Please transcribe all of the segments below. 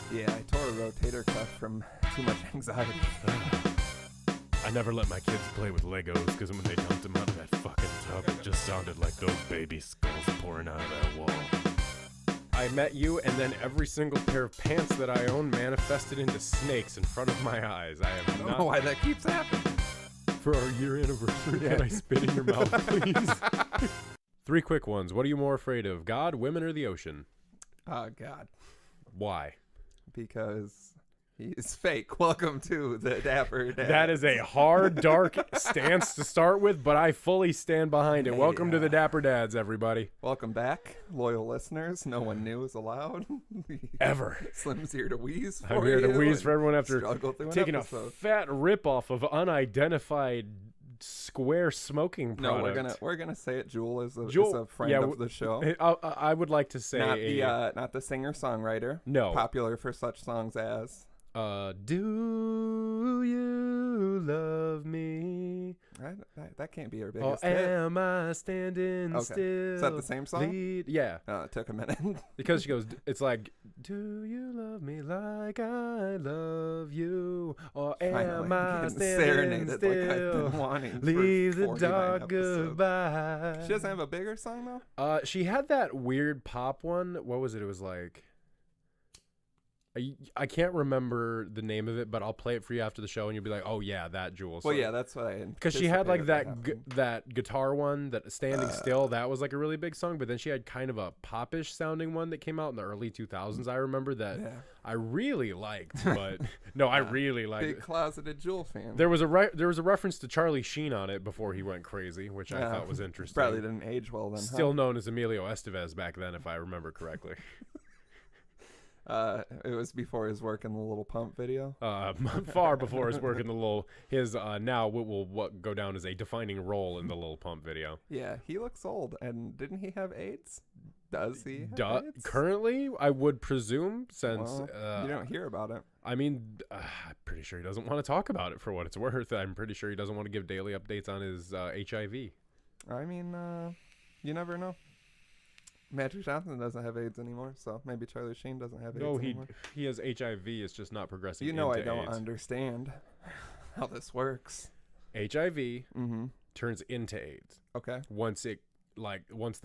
Yeah, I tore a rotator cuff from too much anxiety. I never let my kids play with Legos because when they dumped them out of that fucking tub, it just sounded like those baby skulls pouring out of that wall. I met you, and then every single pair of pants that I own manifested into snakes in front of my eyes. I have I don't know why that keeps happening. For our year anniversary, can I spit in your mouth, please? 3 quick ones. What are you more afraid of, God, women, or the ocean? Oh, God. Why? Because he's fake. Welcome to the Dapper Dads. That is a hard, dark stance to start with, but I fully stand behind it. Welcome to the Dapper Dads, everybody. Welcome back, loyal listeners. No one new is allowed. Ever. Slim's here to wheeze for I'm here to wheeze for everyone after taking a episode. fat rip-off of unidentified square smoking product. No, we're gonna say it. Jewel is a friend of the show. I would like to say not the singer-songwriter. No. Popular for such songs as Do You Love Me? that can't be her biggest Oh, hit. am I standing Okay. still? Is that the same song? Yeah. It took a minute. Because she goes, it's like, do you love me like I love you? Or am I standing serenaded still? like I've been wanting Leave for the 49 dark episodes. goodbye. She doesn't have a bigger song though? She had that weird pop one. What was it? It was like, I can't remember the name of it, but I'll play it for you after the show, and you'll be like, "Oh yeah, that Jewel." Well, yeah, that's what I. Because she had like anticipated that guitar one, that Standing Still. That was like a really big song. But then she had kind of a popish sounding one that came out in the early 2000s. I remember that I really liked, but no, I really liked big it. closeted Jewel fan. There was a reference to Charlie Sheen on it before he went crazy, which I thought was interesting. Probably didn't age well then. Still known as Emilio Estevez back then, if I remember correctly. It was before his work in the Little Pump video. Far before his work in the now what will go down as a defining role in the Lil Pump video. Yeah, he looks old, and didn't he have AIDS? Does he have AIDS? Currently, I would presume, since you don't hear about it. I mean, I'm pretty sure he doesn't want to talk about it for what it's worth. I'm pretty sure he doesn't want to give daily updates on his HIV. I mean, you never know. Magic Johnson doesn't have AIDS anymore, so maybe Charlie Sheen doesn't have AIDS anymore. No, he has HIV. It's just not progressing. You know, into I don't AIDS. understand how this works. HIV turns into AIDS. Okay. Once the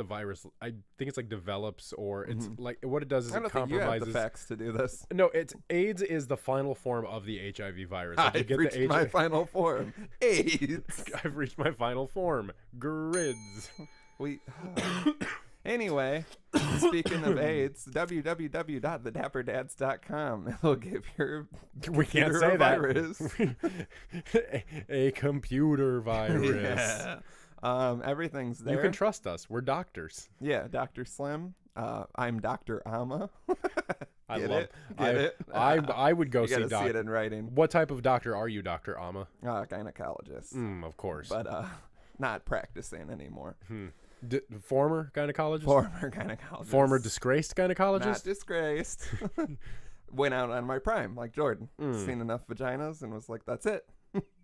virus, I think it's like develops, or it's like what it does is I don't it think you have compromises. the facts to do this. No, it's AIDS is the final form of the HIV virus. Like I've reached my final form. AIDS. I've reached my final form. Grids. Anyway, speaking of AIDS, www.thedapperdads.com. It'll give your We can't say a virus. A computer virus. Yeah. Everything's there. You can trust us. We're doctors. Yeah, Dr. Slim. I'm Dr. Amma. Get it? I would go You see gotta see doctor. it in writing. What type of doctor are you, Dr. Amma? Gynecologist. Of course. But not practicing anymore. Former gynecologist? Former gynecologist. Former disgraced gynecologist? Not disgraced. Went out on my prime, like Jordan. Seen enough vaginas and was like, that's it.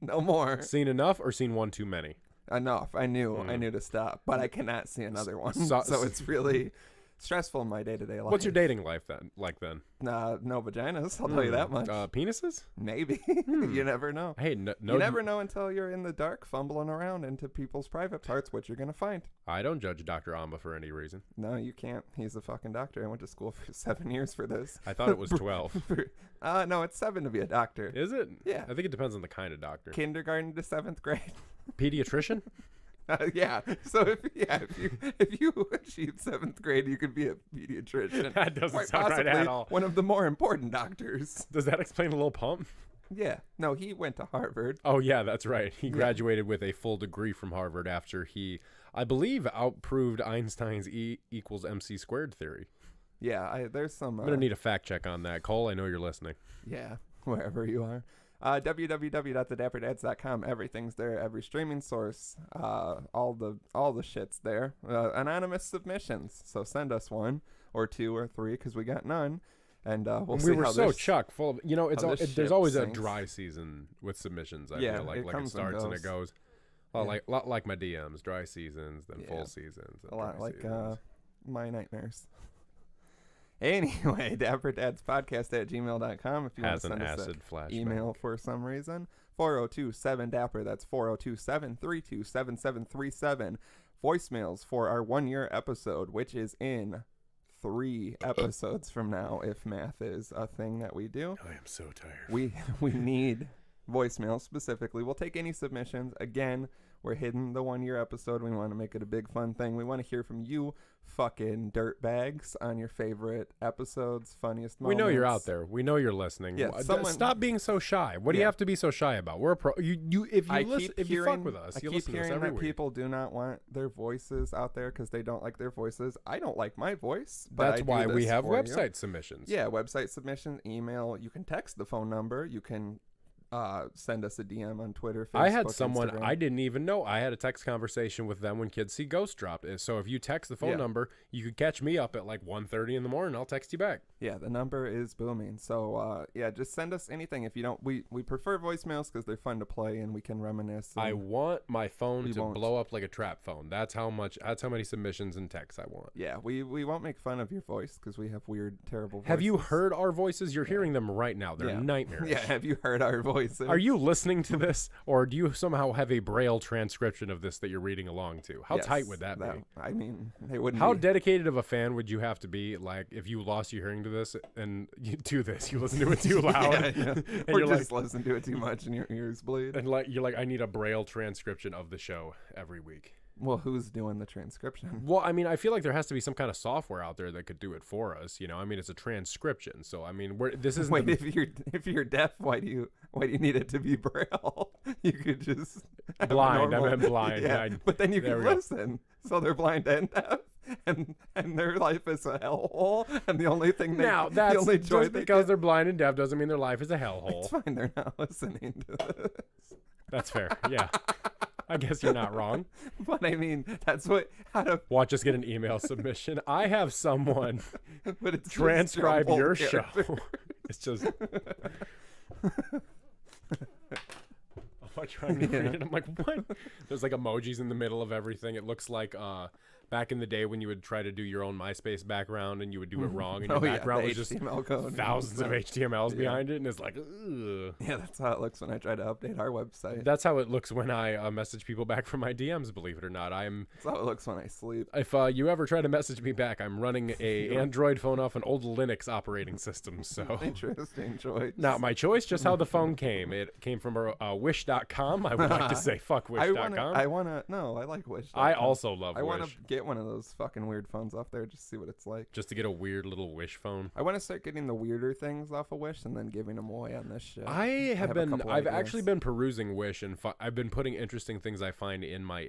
No more. Seen enough or seen one too many? Enough. I knew to stop, but I cannot see another one. So it's really stressful in my day-to-day life. What's your dating life then? No vaginas, I'll tell you that much. Penises? Maybe. You never know. Hey, no, you never know until you're in the dark fumbling around into people's private parts what you're going to find. I don't judge Dr. Amba for any reason. No, you can't. He's a fucking doctor. I went to school for 7 years for this. I thought it was 12. No, it's 7 to be a doctor. Is it? Yeah. I think it depends on the kind of doctor. Kindergarten to 7th grade. Pediatrician? Yeah. So if you achieve 7th grade, you could be a pediatrician. That doesn't Quite sound right at all. One of the more important doctors. Does that explain a little pump? Yeah. No, he went to Harvard. Oh, yeah, that's right. He graduated with a full degree from Harvard after he, I believe, outproved Einstein's E equals MC squared theory. Yeah, there's some... I'm going to need a fact check on that. Cole, I know you're listening. Yeah, wherever you are. www.thedapperdads.com. Everything's there. Every streaming source. All the shit's there. Anonymous submissions. So send us 1 or 2 or 3 because we got none. And we'll see we were how so this, chock full of, there's ship always a sinks. dry season with submissions. I Yeah, feel like comes it starts and it goes. Well, Yeah. like my DMs, dry seasons, then full seasons. A lot like my nightmares. Anyway, dapperdadspodcast@gmail.com if you want Has to an send us acid an flashback. email for some reason. 402-7-DAPPER. That's 402-732-7737. Voicemails for our 1-year episode, which is in 3 episodes from now, if math is a thing that we do. I am so tired. We need voicemails specifically. We'll take any submissions. Again, we're hitting the 1-year episode. We want to make it a big fun thing. We want to hear from you fucking dirtbags on your favorite episodes, funniest moments. We know you're out there. We know you're listening. Yeah, Stop being so shy. What do you have to be so shy about? We're a pro. If you fuck with us, you listen to us every that week. People do not want their voices out there because they don't like their voices. I don't like my voice, but That's why we have website submissions. Yeah, website submissions, email. You can text the phone number. You can send us a DM on Twitter, Facebook, I had someone Instagram. I didn't even know. I had a text conversation with them when Kids See Ghost dropped. So if you text the phone number, you could catch me up at like 1:30 in the morning. I'll text you back. Yeah, the number is booming. So just send us anything. If you don't, we prefer voicemails because they're fun to play and we can reminisce. I want my phone to blow up like a trap phone. That's how many submissions and texts I want. Yeah, we won't make fun of your voice because we have weird, terrible voices. Have you heard our voices? You're hearing them right now. They're nightmares. Yeah, have you heard our voices? Are you listening to this, or do you somehow have a Braille transcription of this that you're reading along to? How tight would that be? I mean, they wouldn't. How dedicated of a fan would you have to be? Like, if you lost your hearing to this and you do this, you listen to it too loud, and or you're just listen to it too much and your ears bleed. And you're like, I need a Braille transcription of the show every week. Well, who's doing the transcription? Well, I mean, I feel like there has to be some kind of software out there that could do it for us. I mean, it's a transcription, so I mean, this is wait. If you're deaf, why do you need it to be Braille? You could just blind. I meant blind. Yeah, but then you can listen. So they're blind and deaf, and their life is a hellhole. And the only thing the only joy just because they're blind and deaf doesn't mean their life is a hellhole. It's fine. They're not listening to this. That's fair. Yeah. I guess you're not wrong. But I mean, that's watch us get an email submission. I have someone transcribe your show. It's just I'm trying to read it. I'm like, what? There's like emojis in the middle of everything. It looks like back in the day when you would try to do your own MySpace background and you would do it wrong and your background was just thousands of HTMLs behind it, and it's like, ugh. Yeah, that's how it looks when I try to update our website. That's how it looks when I message people back from my DMs, believe it or not. That's how it looks when I sleep. If you ever try to message me back, I'm running a Android phone off an old Linux operating system, so. Interesting choice. Not my choice, just how the phone came. It came from wish.com. I would like to say fuck wish.com. I like wish.com. I also love Wish. I want to get one of those fucking weird phones off there just to see what it's like. Just to get a weird little Wish phone. I want to start getting the weirder things off of Wish and then giving them away on this shit. I've actually been perusing Wish and I've been putting interesting things I find in my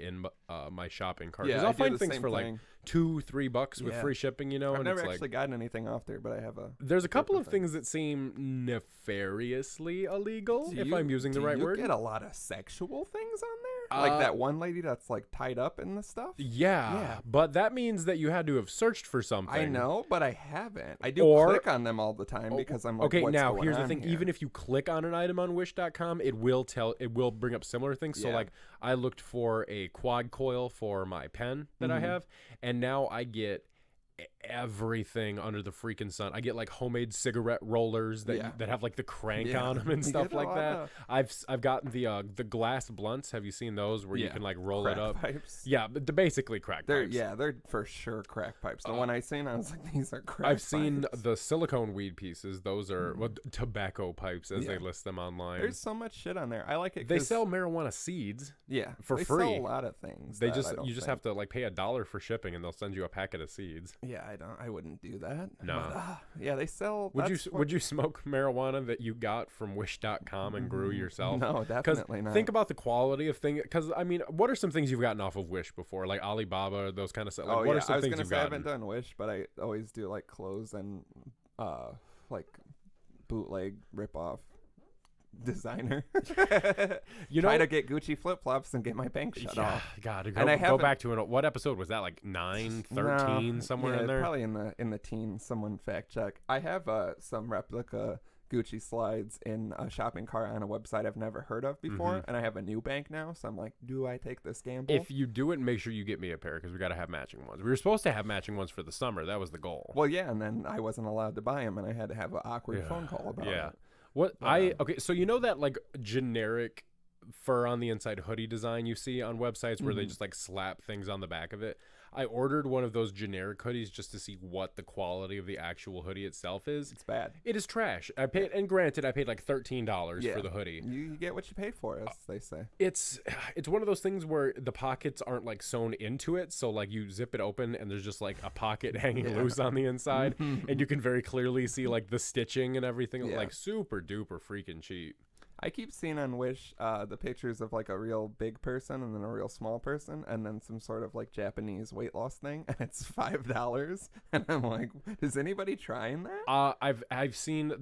shopping cart. Because I'll find things for like $2-3 with free shipping, I've never actually gotten anything off there, but I have there's a couple of things that seem nefariously illegal, if I'm using the right word. Do you get a lot of sexual things on there? Like that one lady that's like tied up in the stuff? Yeah, but that means that you had to have searched for something. I know, but I haven't. I do click on them all the time because I'm like, okay, what's now going here's the on thing. here? Even if you click on an item on wish.com, it will bring up similar things. So like I looked for a quad coil for my pen that I have, and now I get everything under the freaking sun. I get like homemade cigarette rollers that have like the crank on them and stuff like that. I've gotten the glass blunts. Have you seen those where you can like roll crack it up? Pipes. Yeah, but they're basically crack pipes. Yeah, they're for sure crack pipes. The one I seen, I was like, these are crack I've seen the silicone weed pieces. Those are tobacco pipes as they list them online. There's so much shit on there. I like it. They sell marijuana seeds. Yeah, for free. They sell a lot of things. You just have to like pay $1 for shipping, and they'll send you a packet of seeds. Yeah, I wouldn't do that. No. But, yeah, they sell. Would you smoke marijuana that you got from wish.com and grew yourself? No, definitely not. Think about the quality of things. Because I mean, what are some things you've gotten off of Wish before, like Alibaba, those kind of stuff? Like, what are some things you've gotten? I haven't done Wish, but I always do like clothes and like bootleg ripoff designer. Try to get Gucci flip-flops and get my bank shut off. God, go back to what episode was that? Like 9, 13, somewhere in there? Probably in the teens. Someone fact check. I have some replica Gucci slides in a shopping cart on a website I've never heard of before, and I have a new bank now, so I'm like, do I take this gamble? If you do it, make sure you get me a pair because we got to have matching ones. We were supposed to have matching ones for the summer. That was the goal. Well, yeah, and then I wasn't allowed to buy them, and I had to have an awkward phone call about it. What okay, so you know that like generic fur on the inside hoodie design you see on websites where they just like slap things on the back of it? I ordered one of those generic hoodies just to see what the quality of the actual hoodie itself is. It's bad. It is trash. I paid, and granted, I paid like $13 for the hoodie. You get what you pay for, as they say. It's one of those things where the pockets aren't like sewn into it, so like you zip it open and there's just like a pocket hanging loose on the inside, and you can very clearly see like the stitching and everything, like super duper freaking cheap. I keep seeing on Wish the pictures of like a real big person and then a real small person and then some sort of like Japanese weight loss thing, and it's $5. And I'm like, is anybody trying that? I've seen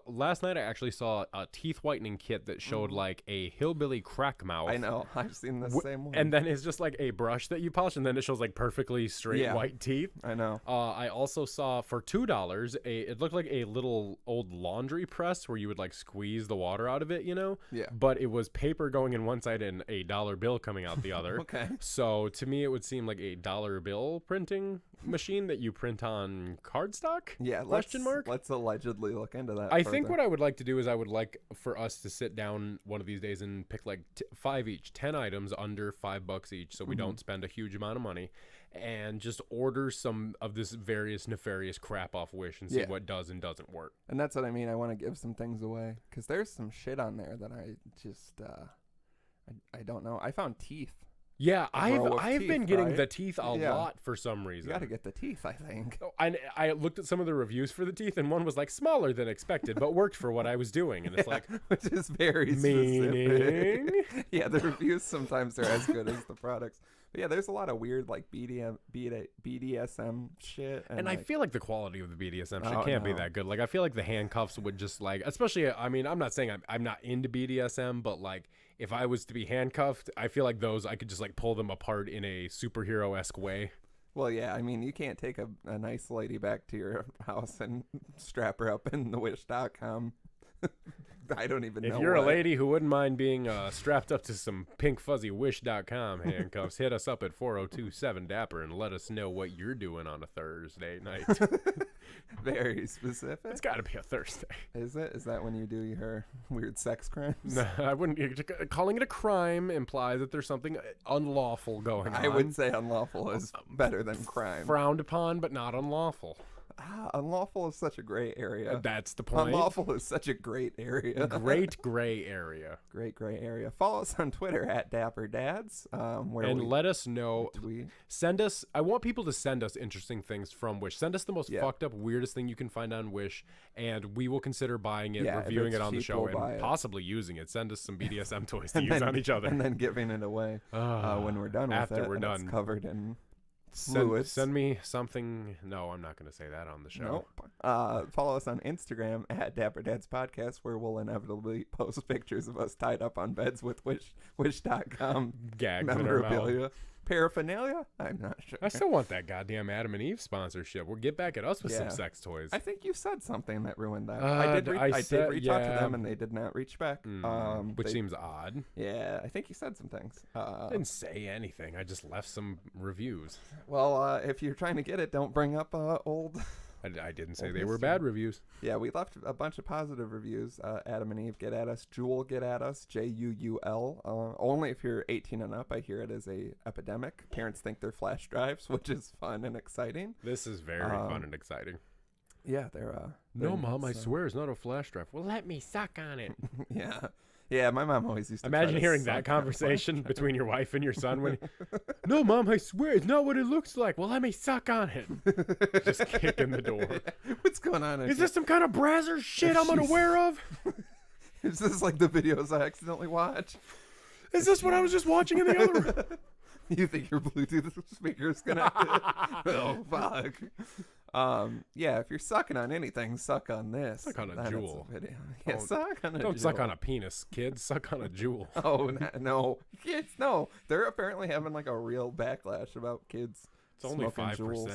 last night I actually saw a teeth whitening kit that showed like a hillbilly crack mouth. I know, I've seen the same one. And then it's just like a brush that you polish, and then it shows like perfectly straight white teeth. I know. I also saw for $2 it looked like a little old laundry press where you would like squeeze the water out of it. You know? Yeah. But it was paper going in one side and a dollar bill coming out the other. Okay. So to me, it would seem like a dollar bill printing machine that you print on cardstock? Yeah. Question mark? Let's allegedly look into that. I think what I would like to do is I would like for us to sit down one of these days and pick like 5 each, 10 items under $5 each, so we don't spend a huge amount of money, and just order some of this various nefarious crap off Wish and see what does and doesn't work. And that's what I mean. I want to give some things away because there's some shit on there that I just I don't know. I found teeth. Yeah, I've been getting the teeth a Yeah. lot for some reason. You got to get the teeth, I think. I looked at some of the reviews for the teeth, and one was like smaller than expected, but worked for what I was doing. And it's like, which is very meaning. specific. Yeah, the reviews sometimes are as good as the products. But yeah, there's a lot of weird like BDSM shit. And like, I feel like the quality of the BDSM shit can't be that good. Like, I feel like the handcuffs would just like, especially, I mean, I'm not saying I'm not into BDSM, but like, if I was to be handcuffed, I feel like those, I could just like pull them apart in a superhero-esque way. Well, yeah, I mean, you can't take a nice lady back to your house and strap her up in the wish.com. I don't even know. If you're a lady who wouldn't mind being strapped up to some pink fuzzy wish.com handcuffs, hit us up at 4027 Dapper and let us know what you're doing on a Thursday night. Very specific. It's got to be a Thursday. Is it? Is that when you do your weird sex crimes? No, I wouldn't. Calling it a crime implies that there's something unlawful going on. I would say unlawful is better than crime. Frowned upon, but not unlawful. Unlawful is such a gray area. That's the point. Unlawful is such a great area. Great gray area. Great gray area. Follow us on Twitter at dapperdad's. And let us know. Tweet. Send us. I want people to send us interesting things from Wish. Send us the most fucked up, weirdest thing you can find on Wish, and we will consider buying it, reviewing it on the show, and possibly using it. Send us some BDSM toys to use on each other, and then giving it away when we're done with it. After we're done, it's covered in. Send me something. No, I'm not going to say that on the show. Nope. Follow us on Instagram at dapperdadspodcast, where we'll inevitably post pictures of us tied up on beds with wish.com gags memorabilia. Paraphernalia? I'm not sure. I still want that goddamn Adam and Eve sponsorship. We'll get back at us with some sex toys. I think you said something that ruined that. I did reach out to them, and they did not reach back. Which seems odd. Yeah, I think you said some things. I didn't say anything. I just left some reviews. Well, if you're trying to get it, don't bring up old... I didn't say they were bad reviews. Yeah, we left a bunch of positive reviews. Adam and Eve, get at us. Jewel, get at us. JUUL. Only if you're 18 and up. I hear it is a epidemic. Parents think they're flash drives, which is fun and exciting. This is very fun and exciting. Yeah, they're no, Mom, I swear it's not a flash drive. Well, let me suck on it. Yeah, my mom always used to imagine hearing that conversation between your wife and your son when no, Mom, I swear it's not what it looks like. Well, let me suck on it. Just kicking the door. What's going on? Is this some kind of Brazzers shit I'm unaware of? Is this like the videos I accidentally watch? Is this what I was just watching in the other room? You think your Bluetooth speaker's connected? Oh, fuck. Yeah, if you're sucking on anything, suck on this. Suck on a jewel. Yeah, suck on a jewel. Don't suck on a penis, kids. Suck on a jewel. Oh, no. Kids, no. They're apparently having like a real backlash about kids. It's only 5%. Jewels.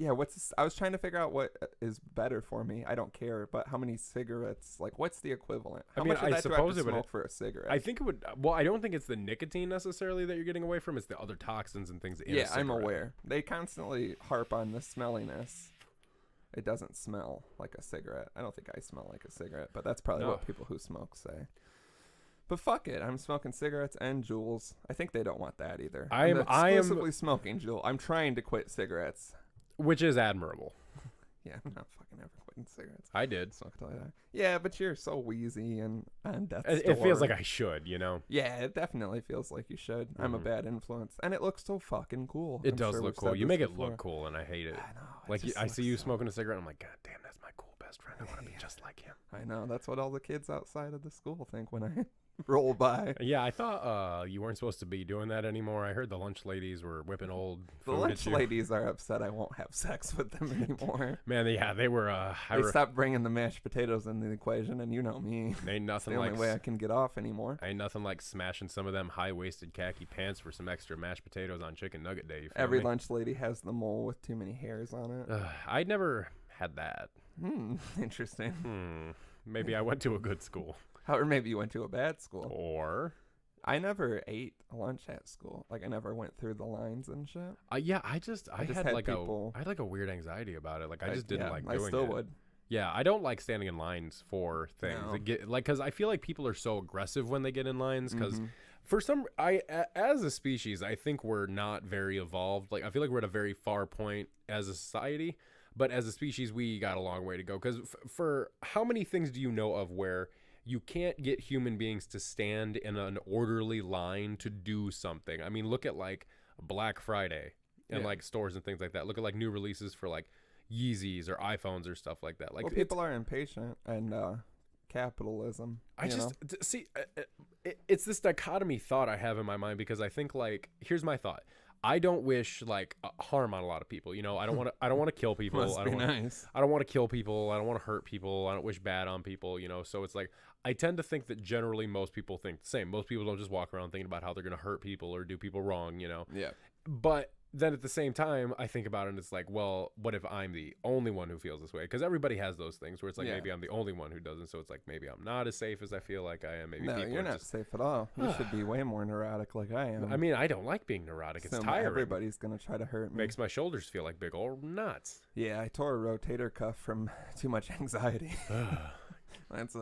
Yeah, I was trying to figure out what is better for me. I don't care, but how many cigarettes? Like, what's the equivalent? How much of that do I have to smoke for a cigarette? I think it would. Well, I don't think it's the nicotine necessarily that you're getting away from. It's the other toxins and things in a cigarette. I'm aware. They constantly harp on the smelliness. It doesn't smell like a cigarette. I don't think I smell like a cigarette, but that's probably what people who smoke say. But fuck it, I'm smoking cigarettes and Juuls. I think they don't want that either. I'm exclusively smoking Juul. I'm trying to quit cigarettes. Which is admirable. Yeah, I'm not fucking ever quitting cigarettes. I did. Yeah, but you're so wheezy and on death's door. It feels like I should, you know? Yeah, it definitely feels like you should. I'm a bad influence. And it looks so fucking cool. It does look cool. You make it look cool, and I hate it. I know. Like, I see you smoking a cigarette, and I'm like, God damn, that's my cool best friend. I want to be just like him. I know. That's what all the kids outside of the school think when I roll by. Yeah, I thought you weren't supposed to be doing that anymore. I heard the lunch ladies were whipping old The food lunch at you. ladies are upset I won't have sex with them anymore. Man, yeah, they were. They stopped bringing the mashed potatoes in the equation, and you know me. Ain't nothing it's the like only way I can get off anymore. Ain't nothing like smashing some of them high-waisted khaki pants for some extra mashed potatoes on chicken nugget day. Every lunch lady has the mole with too many hairs on it. I'd never had that. Interesting. Maybe I went to a good school. Or maybe you went to a bad school. Or I never ate lunch at school. Like, I never went through the lines and shit. Yeah, I had like a weird anxiety about it. Like, I just didn't like doing it. I still would. Yeah, I don't like standing in lines for things. No. Because I feel like people are so aggressive when they get in lines. Because as a species, I think we're not very evolved. Like, I feel like we're at a very far point as a society. But as a species, we got a long way to go. Because for how many things do you know of where you can't get human beings to stand in an orderly line to do something? I mean, look at like Black Friday and like stores and things like that. Look at like new releases for like Yeezys or iPhones or stuff like that. Like, well, people are impatient and capitalism. It's this dichotomy thought I have in my mind, because I think, like, here's my thought. I don't wish like harm on a lot of people. You know, I don't want to kill people. Must be nice. I don't want to kill people. I don't want to hurt people. I don't wish bad on people. You know, so it's like I tend to think that generally most people think the same. Most people don't just walk around thinking about how they're going to hurt people or do people wrong. You know. Yeah. But then at the same time, I think about it and it's like, well, what if I'm the only one who feels this way? Because everybody has those things where it's like, maybe I'm the only one who doesn't. So it's like, maybe I'm not as safe as I feel like I am. Maybe no, people you're not safe at all. You should be way more neurotic like I am. I mean, I don't like being neurotic. It's tiring. Everybody's going to try to hurt me. Makes my shoulders feel like big old nuts. Yeah, I tore a rotator cuff from too much anxiety. That's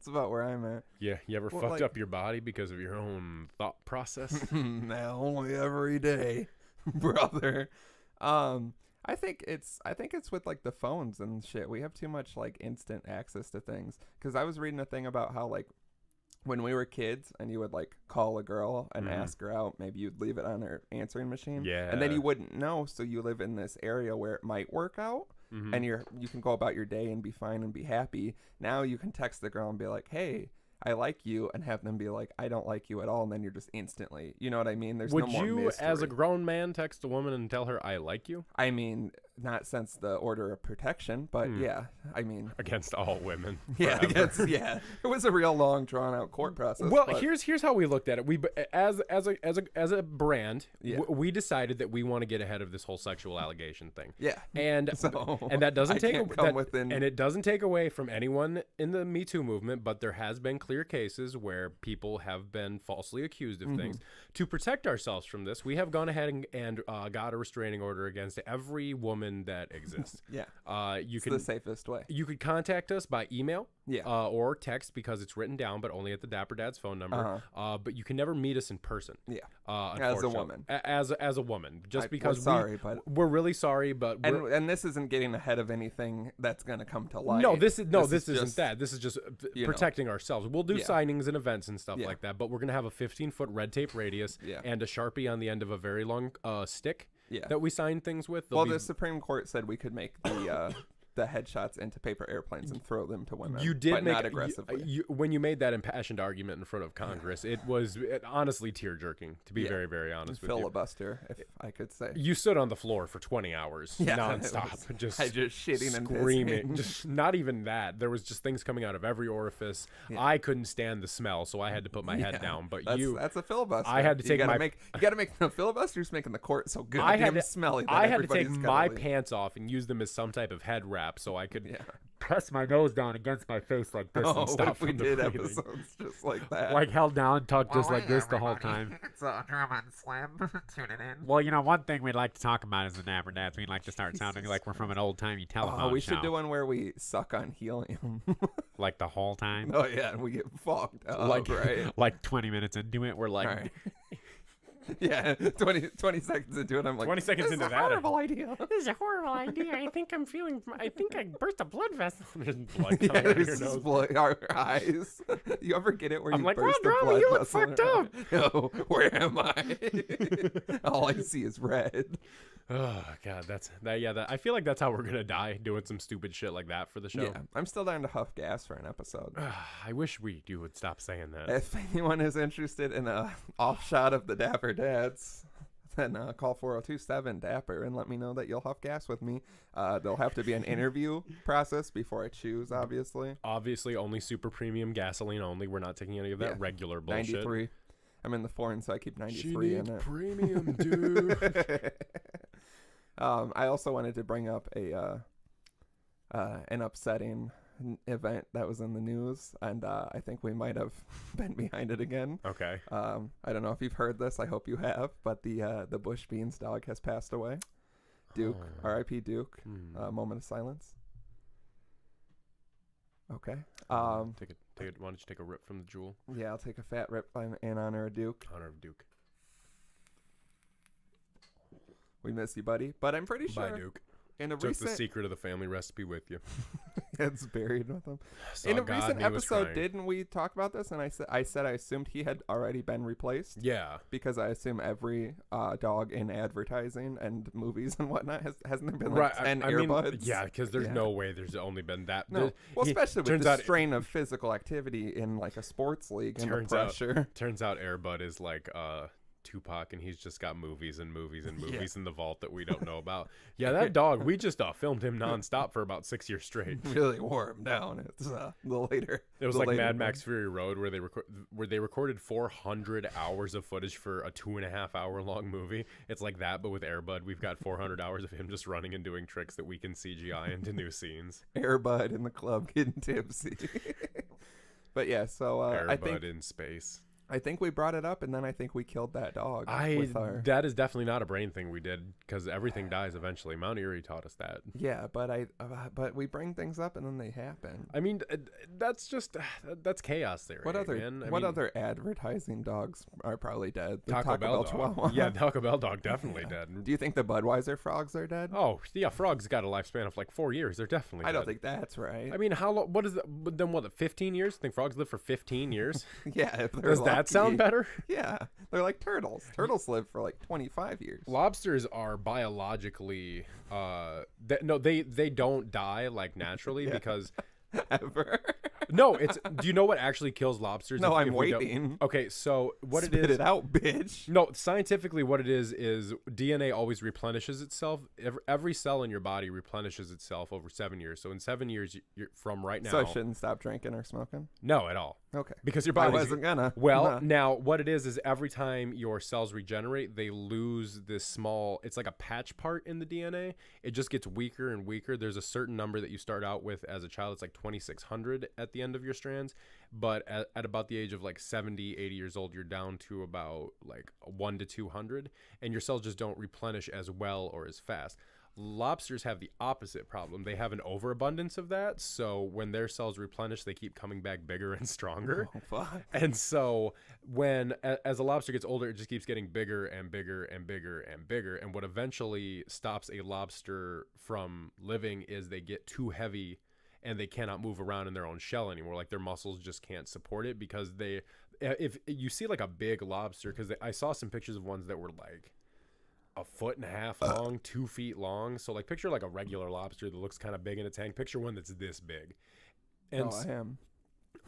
about where I'm at. Yeah, you ever fucked up your body because of your own thought process? No, only every day, brother. I think it's with like the phones and shit. We have too much like instant access to things. Because I was reading a thing about how like when we were kids and you would like call a girl and ask her out, maybe you'd leave it on her answering machine. Yeah. And then you wouldn't know, so you live in this area where it might work out. And you can go about your day and be fine and be happy. Now you can text the girl and be like, hey, I like you, and have them be like, I don't like you at all, and then you're just instantly, you know what I mean? There's no more mystery. Would you, as a grown man, text a woman and tell her I like you? I mean, not since the order of protection, but yeah, I mean, against all women. Yeah, it was a real long, drawn out court process. Well, here's how we looked at it. We as a brand, we decided that we want to get ahead of this whole sexual allegation thing. Yeah, and that doesn't it doesn't take away from anyone in the Me Too movement, but there has been clear cases where people have been falsely accused of things. To protect ourselves from this, we have gone ahead and got a restraining order against every woman that exists. It's the safest way. You could contact us by email, Yeah. Or text because it's written down, but only at the Dapper Dad's phone number. But you can never meet us in person. Yeah. As a woman. As a woman. Just because we're really sorry, but and this isn't getting ahead of anything that's going to come to light. No, this isn't that. This is just protecting ourselves. We'll do signings and events and stuff like that, but we're going to have a 15-foot red tape radius and a Sharpie on the end of a very long stick that we sign things with. The Supreme Court said we could make the the headshots into paper airplanes and throw them to women. You did but make not aggressively. when you made that impassioned argument in front of Congress. It was honestly tear jerking, to be very, very honest with you. Filibuster, if I could say. You stood on the floor for 20 hours nonstop, just shitting and screaming. pissing. Just not even that. There was just things coming out of every orifice. I couldn't stand the smell, so I had to put my head down. But that's a filibuster. I had to take you gotta make the filibuster's making the court so good. I had to, smelly. I had to take my pants off and use them as some type of head wrap so I could press my nose down against my face like this and stop from the breathing. Episodes just like that. Like held down, tucked just like this the whole time. It's Drama and Slam. Tune it in. Well, one thing we'd like to talk about is the Dapper Dads. We'd like to start sounding like we're from an old-timey telephone show. We should do one where we suck on helium. Like the whole time? Oh, yeah, and we get fogged up, right? Like 20 minutes into it, we're like... Right. Yeah, 20 seconds into it, I'm like, 20 seconds into that. Horrible idea. This is a horrible idea. I think I burst a blood vessel. There's blood coming out of your there's nose. blood, our eyes. You ever get it where I'm you like, burst well, the Drama, blood you look vessel? fucked up. No, where am I? All I see is red. Oh God, I feel like that's how we're gonna die, doing some stupid shit like that for the show. Yeah, I'm still down to huff gas for an episode. I wish you would stop saying that. If anyone is interested in a offshot of the Dapper Dads, then call 4027-DAPPER and let me know that you'll huff gas with me. There'll have to be an interview process before I choose, obviously. Obviously, only super premium gasoline only. We're not taking any of that regular bullshit. 93. I'm in the foreign, so I keep 93 she in needs it. premium, dude. I also wanted to bring up an upsetting event that was in the news, and I think we might have been behind it again. Okay. I don't know if you've heard this. I hope you have. But the Bush Beans dog has passed away. Duke, R.I.P. Duke. Moment of silence. Okay. Take it. Why don't you take a rip from the jewel? Yeah, I'll take a fat rip in honor of Duke. Honor of Duke. We miss you, buddy. But I'm pretty sure. Bye, Duke. In a Took recent, the secret of the family recipe with you. it's buried with him. Saw In a God recent and he was episode, crying. didn't we talk about this? And I said I assumed he had already been replaced. Yeah. Because I assume every dog in advertising and movies and whatnot hasn't there been like 10 earbuds? Yeah, because there's no way there's only been that. No. Well, especially with the out, strain of physical activity in like a sports league and the pressure. Turns out Airbud is like Tupac, and he's just got movies and movies and movies in the vault that we don't know about. Yeah, that dog, we just filmed him nonstop for about 6 years straight. Really wore him down. It's the later. It was like Mad Max Fury Road, where they recorded 400 hours of footage for a 2.5 hour long movie. It's like that, but with Airbud, we've got 400 hours of him just running and doing tricks that we can CGI into new scenes. Airbud in the club getting tipsy. But yeah, so I think in space. I think we brought it up, and then I think we killed that dog. That is definitely not a brain thing we did, because everything dies eventually. Mount Erie taught us that. Yeah, but we bring things up, and then they happen. I mean, that's chaos theory. What other advertising dogs are probably dead? The Taco Bell dog. Chihuahua. Yeah, Taco Bell dog definitely dead. Do you think the Budweiser frogs are dead? Oh yeah, frogs got a lifespan of like 4 years. They're definitely dead. I don't think that's right. I mean, how long? What is that? Then what? 15 years? Think frogs live for 15 years? Yeah. Does that sound better? Yeah, they're like turtles. Turtles live for like 25 years. Lobsters are biologically, they don't die like naturally because. Ever. No, it's. Do you know what actually kills lobsters? No, I'm waiting. Okay, so what Spit it is? it out, bitch. No, scientifically, what it is DNA always replenishes itself. Every cell in your body replenishes itself over 7 years. So in 7 years, you're from right now. So I shouldn't stop drinking or smoking? No, at all. Okay. Because your body wasn't gonna. Well, now what it is every time your cells regenerate, they lose this small. It's like a patch part in the DNA. It just gets weaker and weaker. There's a certain number that you start out with as a child. It's like 2,600 at the end of your strands, but at about the age of like 70, 80 years old, you're down to about like 1 to 200, and your cells just don't replenish as well or as fast. Lobsters have the opposite problem. They have an overabundance of that, so when their cells replenish, they keep coming back bigger and stronger. Oh, fuck. And so as a lobster gets older, it just keeps getting bigger and bigger and bigger and bigger, and what eventually stops a lobster from living is they get too heavy and they cannot move around in their own shell anymore. Like their muscles just can't support it, because if you see like a big lobster, because I saw some pictures of ones that were 1.5 foot long, 2 feet long. So like picture like a regular lobster that looks kind of big in a tank. Picture one that's this big. And I am.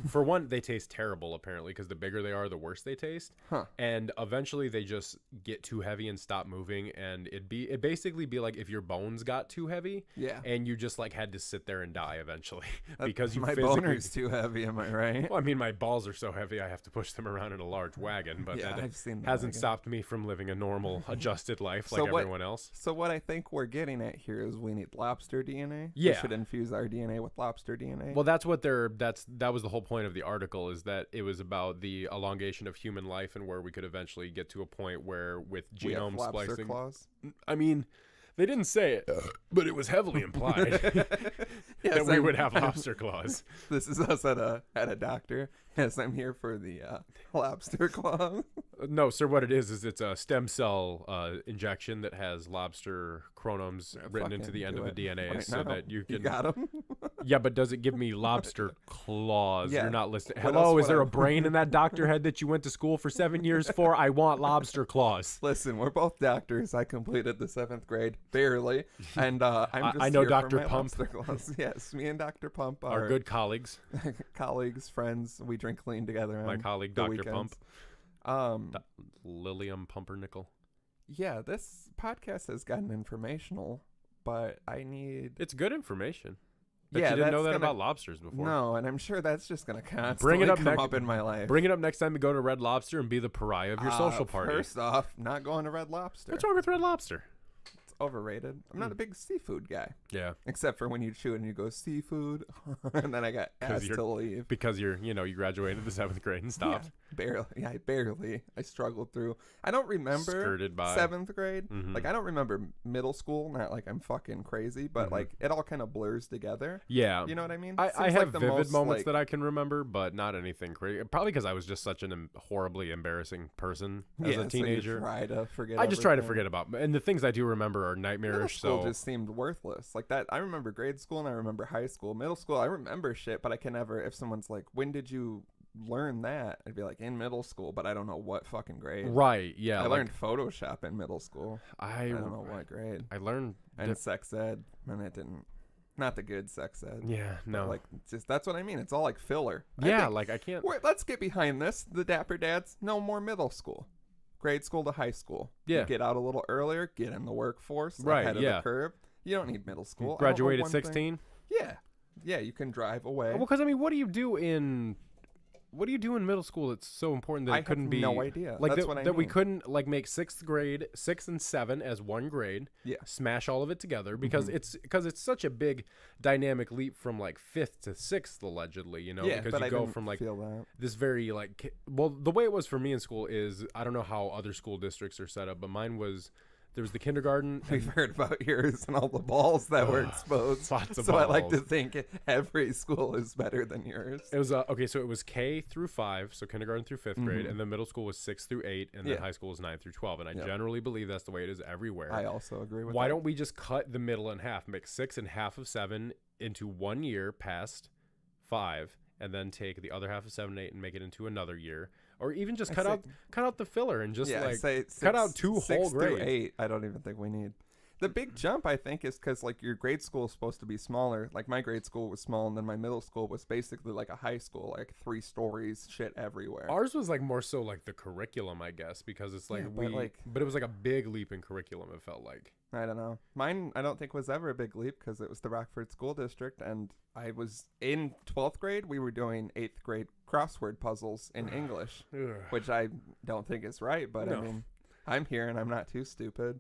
for one, they taste terrible apparently because the bigger they are, the worse they taste. Huh. And eventually they just get too heavy and stop moving. And it'd basically be like if your bones got too heavy, Yeah. and you just like had to sit there and die eventually because you my physically. boner's too heavy. Am I right? Well, I mean, my balls are so heavy I have to push them around in a large wagon, but Yeah, that I've seen the hasn't wagon. stopped me from living a normal, adjusted life So like what- everyone else. So what I think we're getting at here is we need lobster DNA. Yeah. We should infuse our DNA with lobster DNA. Well, that's what that was the whole point of the article, is that it was about the elongation of human life and where we could eventually get to a point where with we have genome lobster splicing. claws. I mean, they didn't say it, but it was heavily implied Yes, that we I'm- would have lobster claws. This is us at a doctor. Yes, I'm here for the lobster claw. No, sir, what it is it's a stem cell injection that has lobster chromosomes written into Fucking the end do of the it DNA right so now. that you can. got them. Yeah, but does it give me lobster claws? Yeah. You're not listening. What Hello, else is would there I- a brain in that doctor head that you went to school for 7 years for? I want lobster claws. Listen, we're both doctors. I completed the 7th grade barely, and I'm just I know here for Dr. my Pump. lobster claws. Yes, me and Dr. Pump Our are good colleagues, colleagues, friends. We drink lean together. my on colleague the Dr. Pump, weekends. Lilium Pumpernickel. Yeah, this podcast has gotten informational, but I need. It's good information. Bet Yeah, you didn't know that's that gonna- about lobsters before. No, and I'm sure that's just gonna constantly Bring it up come next- up in my life. Bring it up next time you go to Red Lobster and be the pariah of your social party. First off, not going to Red Lobster. What's wrong with Red Lobster? It's overrated. I'm not a big seafood guy, Yeah, except for when you chew it and you go seafood, and then I got 'Cause asked you're- to leave. because you graduated the 7th grade and stopped. Yeah, barely. Yeah, I barely. I struggled through. I don't remember Skirted by. 7th grade. Mhm. Like I don't remember middle school. Not like I'm fucking crazy, but Mhm. like it all kind of blurs together. Yeah, You know what I mean? I Seems have like the vivid most, moments like- that I can remember, but not anything crazy. Probably because I was just such an horribly embarrassing person as Yeah, a teenager. So you try to forget. I just try to everything. forget about, and the things I do remember are Middle nightmarish. school So just seemed worthless. Like that, I remember grade school and I remember high school. Middle school, I remember shit, but I can never. If someone's like, "When did you learn that?" I'd be like, "In middle school," but I don't know what fucking grade. right, yeah, I like, learned Photoshop in middle school. I don't know what grade. I learned. And sex ed, and it didn't. Not the good sex ed. Yeah, but, no, like just that's what I mean. It's all like filler. I yeah, think- like I can't. Wait, let's get behind this. The Dapper Dads, no more middle school. Grade school to high school. You Yeah. get out a little earlier, get in the workforce Right, ahead of yeah. the curve. You don't need middle school. I don't know Graduate at one thing- 16. Yeah. Yeah, you can drive away. Well, because I mean, what do you do in middle school that's so important that I it couldn't have be no idea. like That's that, what I that we mean. couldn't like make 6th grade, 6 and 7 as one grade, Yeah. smash all of it together because Mm-hmm. it's such a big dynamic leap from like 5th to 6th allegedly, Yeah, because but you I go didn't from like feel that. this very like well, the way it was for me in school is I don't know how other school districts are set up, but mine was there was the kindergarten. We've heard about yours and all the balls that were exposed. Lots of so I like to balls. think every school is better than yours. It was okay, so it was K through 5, so kindergarten through 5th grade, Mhm. and then middle school was 6 through 8, and then Yeah. high school was 9 through 12. And I Yep. generally believe that's the way it is everywhere. I also agree with Why that. don't we just cut the middle in half, make 6 and half of 7 into 1 year past 5, and then take the other half of 7 and 8 and make it into another year, or even just I cut say- out the filler and just yeah, like say cut out 2 whole 6 through grades. 8. I don't even think we need. The big jump, I think, is because like your grade school is supposed to be smaller. Like my grade school was small, and then my middle school was basically like a high school, like 3 stories, shit everywhere. Ours was like more so like the curriculum, I guess, because it's like Yeah, but, it was like a big leap in curriculum. It felt like. I don't know. Mine, I don't think was ever a big leap because it was the Rockford School District, and I was in 12th grade. We were doing 8th grade crossword puzzles in English, which I don't think is right, but No. I mean, I'm here and I'm not too stupid.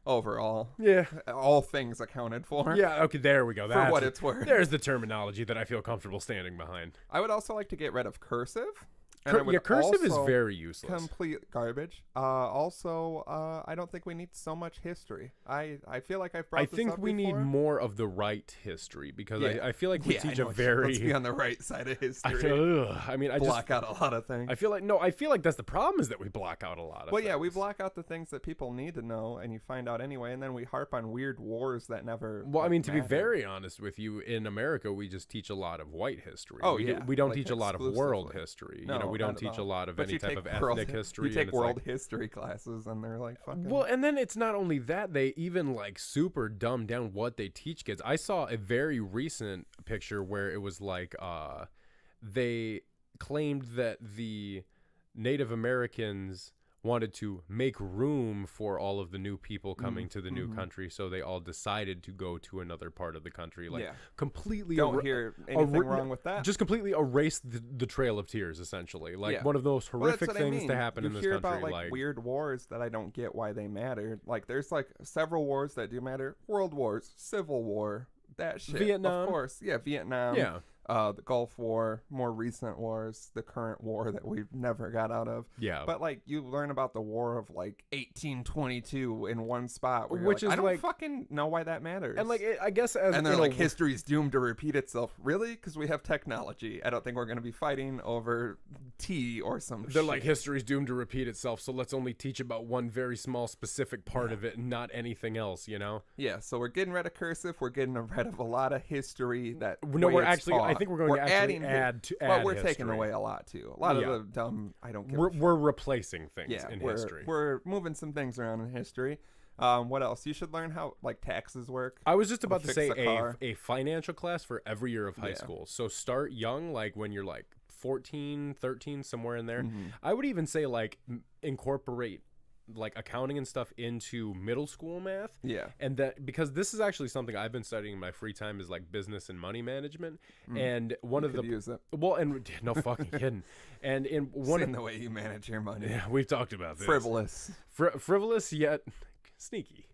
Overall, Yeah. all things accounted for. Yeah. Okay. There we go. For what it's worth. There's the terminology that I feel comfortable standing behind. I would also like to get rid of cursive. And I would Cursive is also- very useless. complete garbage. Also, I don't think we need so much history. I feel like I've brought I this think up we need before. more of the right history because Yeah. I feel like we I teach know a what you- very. Let's be on the right side of I history. feel, ugh, I mean, I just block out a lot of things. I feel like no, I feel like that's the problem is that we block out a lot of. Well, yeah, we things. block out the things that people need to know, and you find out anyway, and then we harp on weird wars that never. Well, I mean, to be matter. very honest with you, in America, we just teach a lot of white history. Oh, we yeah, we don't like teach a lot of world exclusively. history. No, we don't not at teach a all. lot of But any you type take of world- ethnic history. You take and it's world like, history classes, and they're like fucking. well, and then it's not only that, they even like super dumb down what they teach kids. I saw a very recent picture where it was like they claimed that the Native Americans wanted to make room for all of the new people coming to the new country, so they all decided to go to another part of the country, like completely don't hear anything wrong with that. just completely erase the Trail of Tears, essentially, like Yeah. one of the most Well, that's horrific what I things mean. to happen you in this hear country. about like weird wars that I don't get why they matter. Like there's like several wars that do matter: World Wars, Civil War, that shit. Vietnam. of course, yeah, Vietnam. Yeah. The Gulf War, more recent wars, the current war that we've never got out of. Yeah. But like you learn about the War of like 1822 in one spot, where Which you're like, is I don't like- fucking know why that matters. And like I guess as and they're in a like, history's doomed to repeat itself. Really? Because we have technology. I don't think we're going to be fighting over tea or some They're shit. like, history's doomed to repeat itself, so let's only teach about one very small specific part of it and not anything else, you know? Yeah, so we're getting rid of cursive. We're getting rid of a lot of history that. No, way we're it's actually. I taught. think we're going We're to actually adding add we're history. taking away a lot too. A lot Yeah. of the dumb. I don't care. We're replacing things Yeah, in we're, history. we're moving some things around in history. What else? You should learn how like taxes work. I was just about to fix say a car. a financial class for every year of high Yeah. school. So start young, like when you're like 14, 13, somewhere in there. Mm-hmm. I would even say like incorporate like accounting and stuff into middle school math. Yeah. And that because this is actually something I've been studying in my free time is like business and money management. And one of Could the use it. well, and no fucking kidding. And in one Seeing of the way you manage your money. yeah, we've talked about this. Frivolous. Frivolous yet sneaky.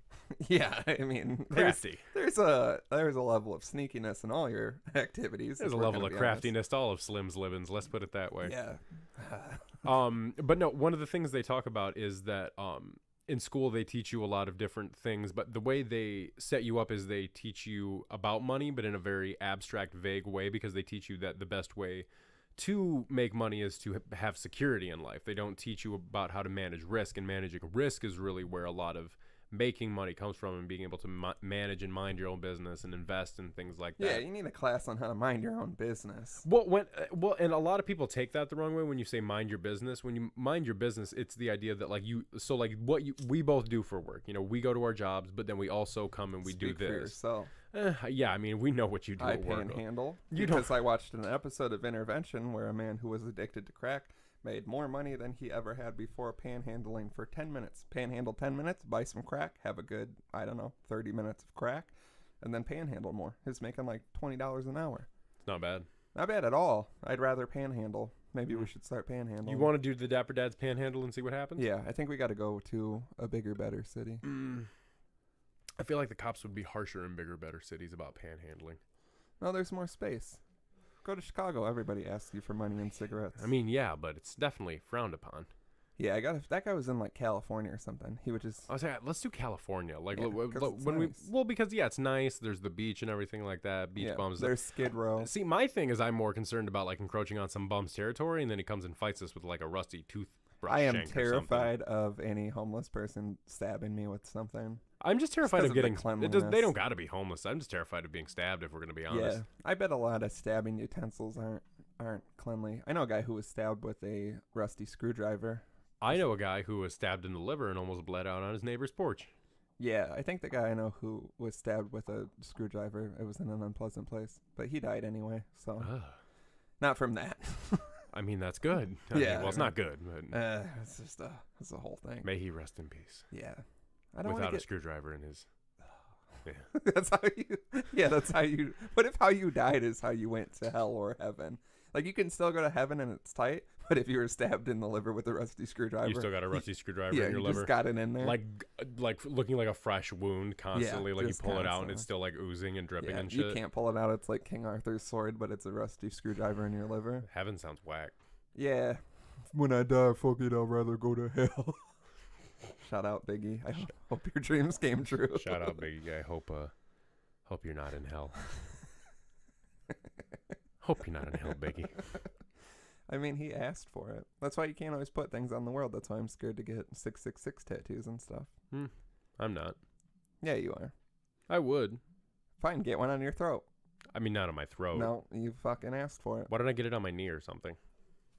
Yeah, I mean, Crafty. there's a level of sneakiness in all your activities. There's if a we're level gonna of be honest. craftiness to all of Slim's livings. Let's put it that way. Yeah. But no, one of the things they talk about is that in school they teach you a lot of different things, but the way they set you up is they teach you about money, but in a very abstract, vague way, because they teach you that the best way to make money is to have security in life. They don't teach you about how to manage risk, and managing risk is really where a lot of making money comes from, and being able to manage and mind your own business and invest in things like that. Yeah, you need a class on how to mind your own business. Well, and a lot of people take that the wrong way when you say mind your business. When you mind your business, it's the idea that we both do for work. You know, we go to our jobs, but then we also come and we Speak do for this. yourself. Yeah, I mean, we know what you do I at work. panhandle You because I watched an episode of Intervention where a man who was addicted to crack made more money than he ever had before panhandling for 10 minutes. Panhandle 10 minutes, buy some crack, have a good, 30 minutes of crack, and then panhandle more. He's making like $20 an hour. It's not bad. Not bad at all. I'd rather panhandle. Maybe we should start panhandling. You want to do the Dapper Dad's Panhandle and see what happens? Yeah, I think we got to go to a bigger, better city. I feel like the cops would be harsher in bigger, better cities about panhandling. No, there's more space. Go to Chicago. Everybody asks you for money and cigarettes. I mean, yeah, but it's definitely frowned upon. Yeah, that guy was in like California or something. He would just. I was like, let's do California. Like, Yeah, 'cause it's when nice. because it's nice. There's the beach and everything like that. Beach bums. There's Skid Row. See, my thing is I'm more concerned about like encroaching on some bum's territory, and then he comes and fights us with like a rusty toothbrush. I am shank or something. terrified of any homeless person stabbing me with something. I'm just terrified 'cause of of the getting. They cleanliness. don't got to be homeless. I'm just terrified of being stabbed. If we're gonna be honest. Yeah, I bet a lot of stabbing utensils aren't cleanly. I know a guy who was stabbed with a rusty screwdriver. I know a guy who was stabbed in the liver and almost bled out on his neighbor's porch. Yeah, I think the guy I know who was stabbed with a screwdriver, it was in an unpleasant place, but he died anyway. So Ugh. not from that. I mean, that's good. Yeah, Well, it's I not good, but It's just it's a whole thing. may he rest in peace. Yeah, I don't want Without to a screwdriver in his. Yeah. That's how you. Yeah, that's how you. What if how you died is how you went to hell or heaven? Like you can still go to heaven and it's tight, but if you were stabbed in the liver with a rusty screwdriver, You still got a rusty screwdriver yeah, in your you liver. just got it in there. Like looking like a fresh wound constantly. Like you just pull it out and constantly. it's still like oozing and dripping yeah, and shit. you can't pull it out. It's like King Arthur's sword, but it's a rusty screwdriver in your liver. Heaven sounds whack. Yeah. When I die, fuck it, I'd rather go to hell. Shout out, Biggie. I hope your dreams came true. Shout out, big guy. Hope you're not in hell. Hope you're not in hell, Biggie. I mean, he asked for it. That's why you can't always put things on the world. That's why I'm scared to get 666 tattoos and stuff. I'm not. Yeah, you are. I would. Fine, get one on your throat. I mean, not on my throat. No, you fucking asked for it. Why don't I get it on my knee or something?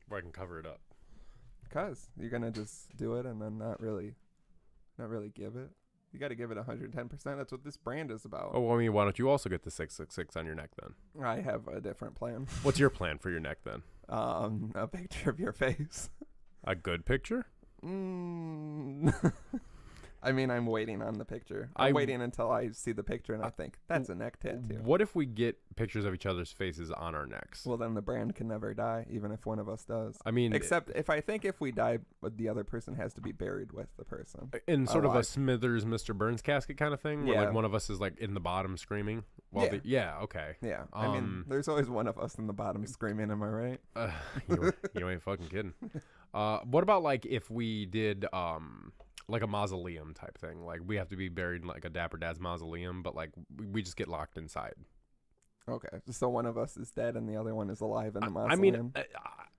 Where I can cover it up. Cause you're gonna just do it and then not really give it. You got to give it 110%. That's what this brand is about. Oh, well, I mean, why don't you also get the 666 on your neck then? I have a different plan. What's your plan for your neck then? A picture of your face. A good picture? I mean, I'm waiting on the picture. I'm waiting until I see the picture and I think that's a neck tattoo. What if we get pictures of each other's faces on our necks? Well, then the brand can never die, even if one of us does. I mean, except if we die, the other person has to be buried with the person. In sort of a Smithers, Mr. Burns casket kind of thing, where Yeah. like one of us is like in the bottom screaming. While okay. Yeah, I mean, there's always one of us in the bottom screaming. Am I right? You ain't fucking kidding. What about like if we did like a mausoleum type thing? Like we have to be buried in like a Dapper Dad's mausoleum, but like we just get locked inside. Okay, so one of us is dead and the other one is alive in the mausoleum. I mean,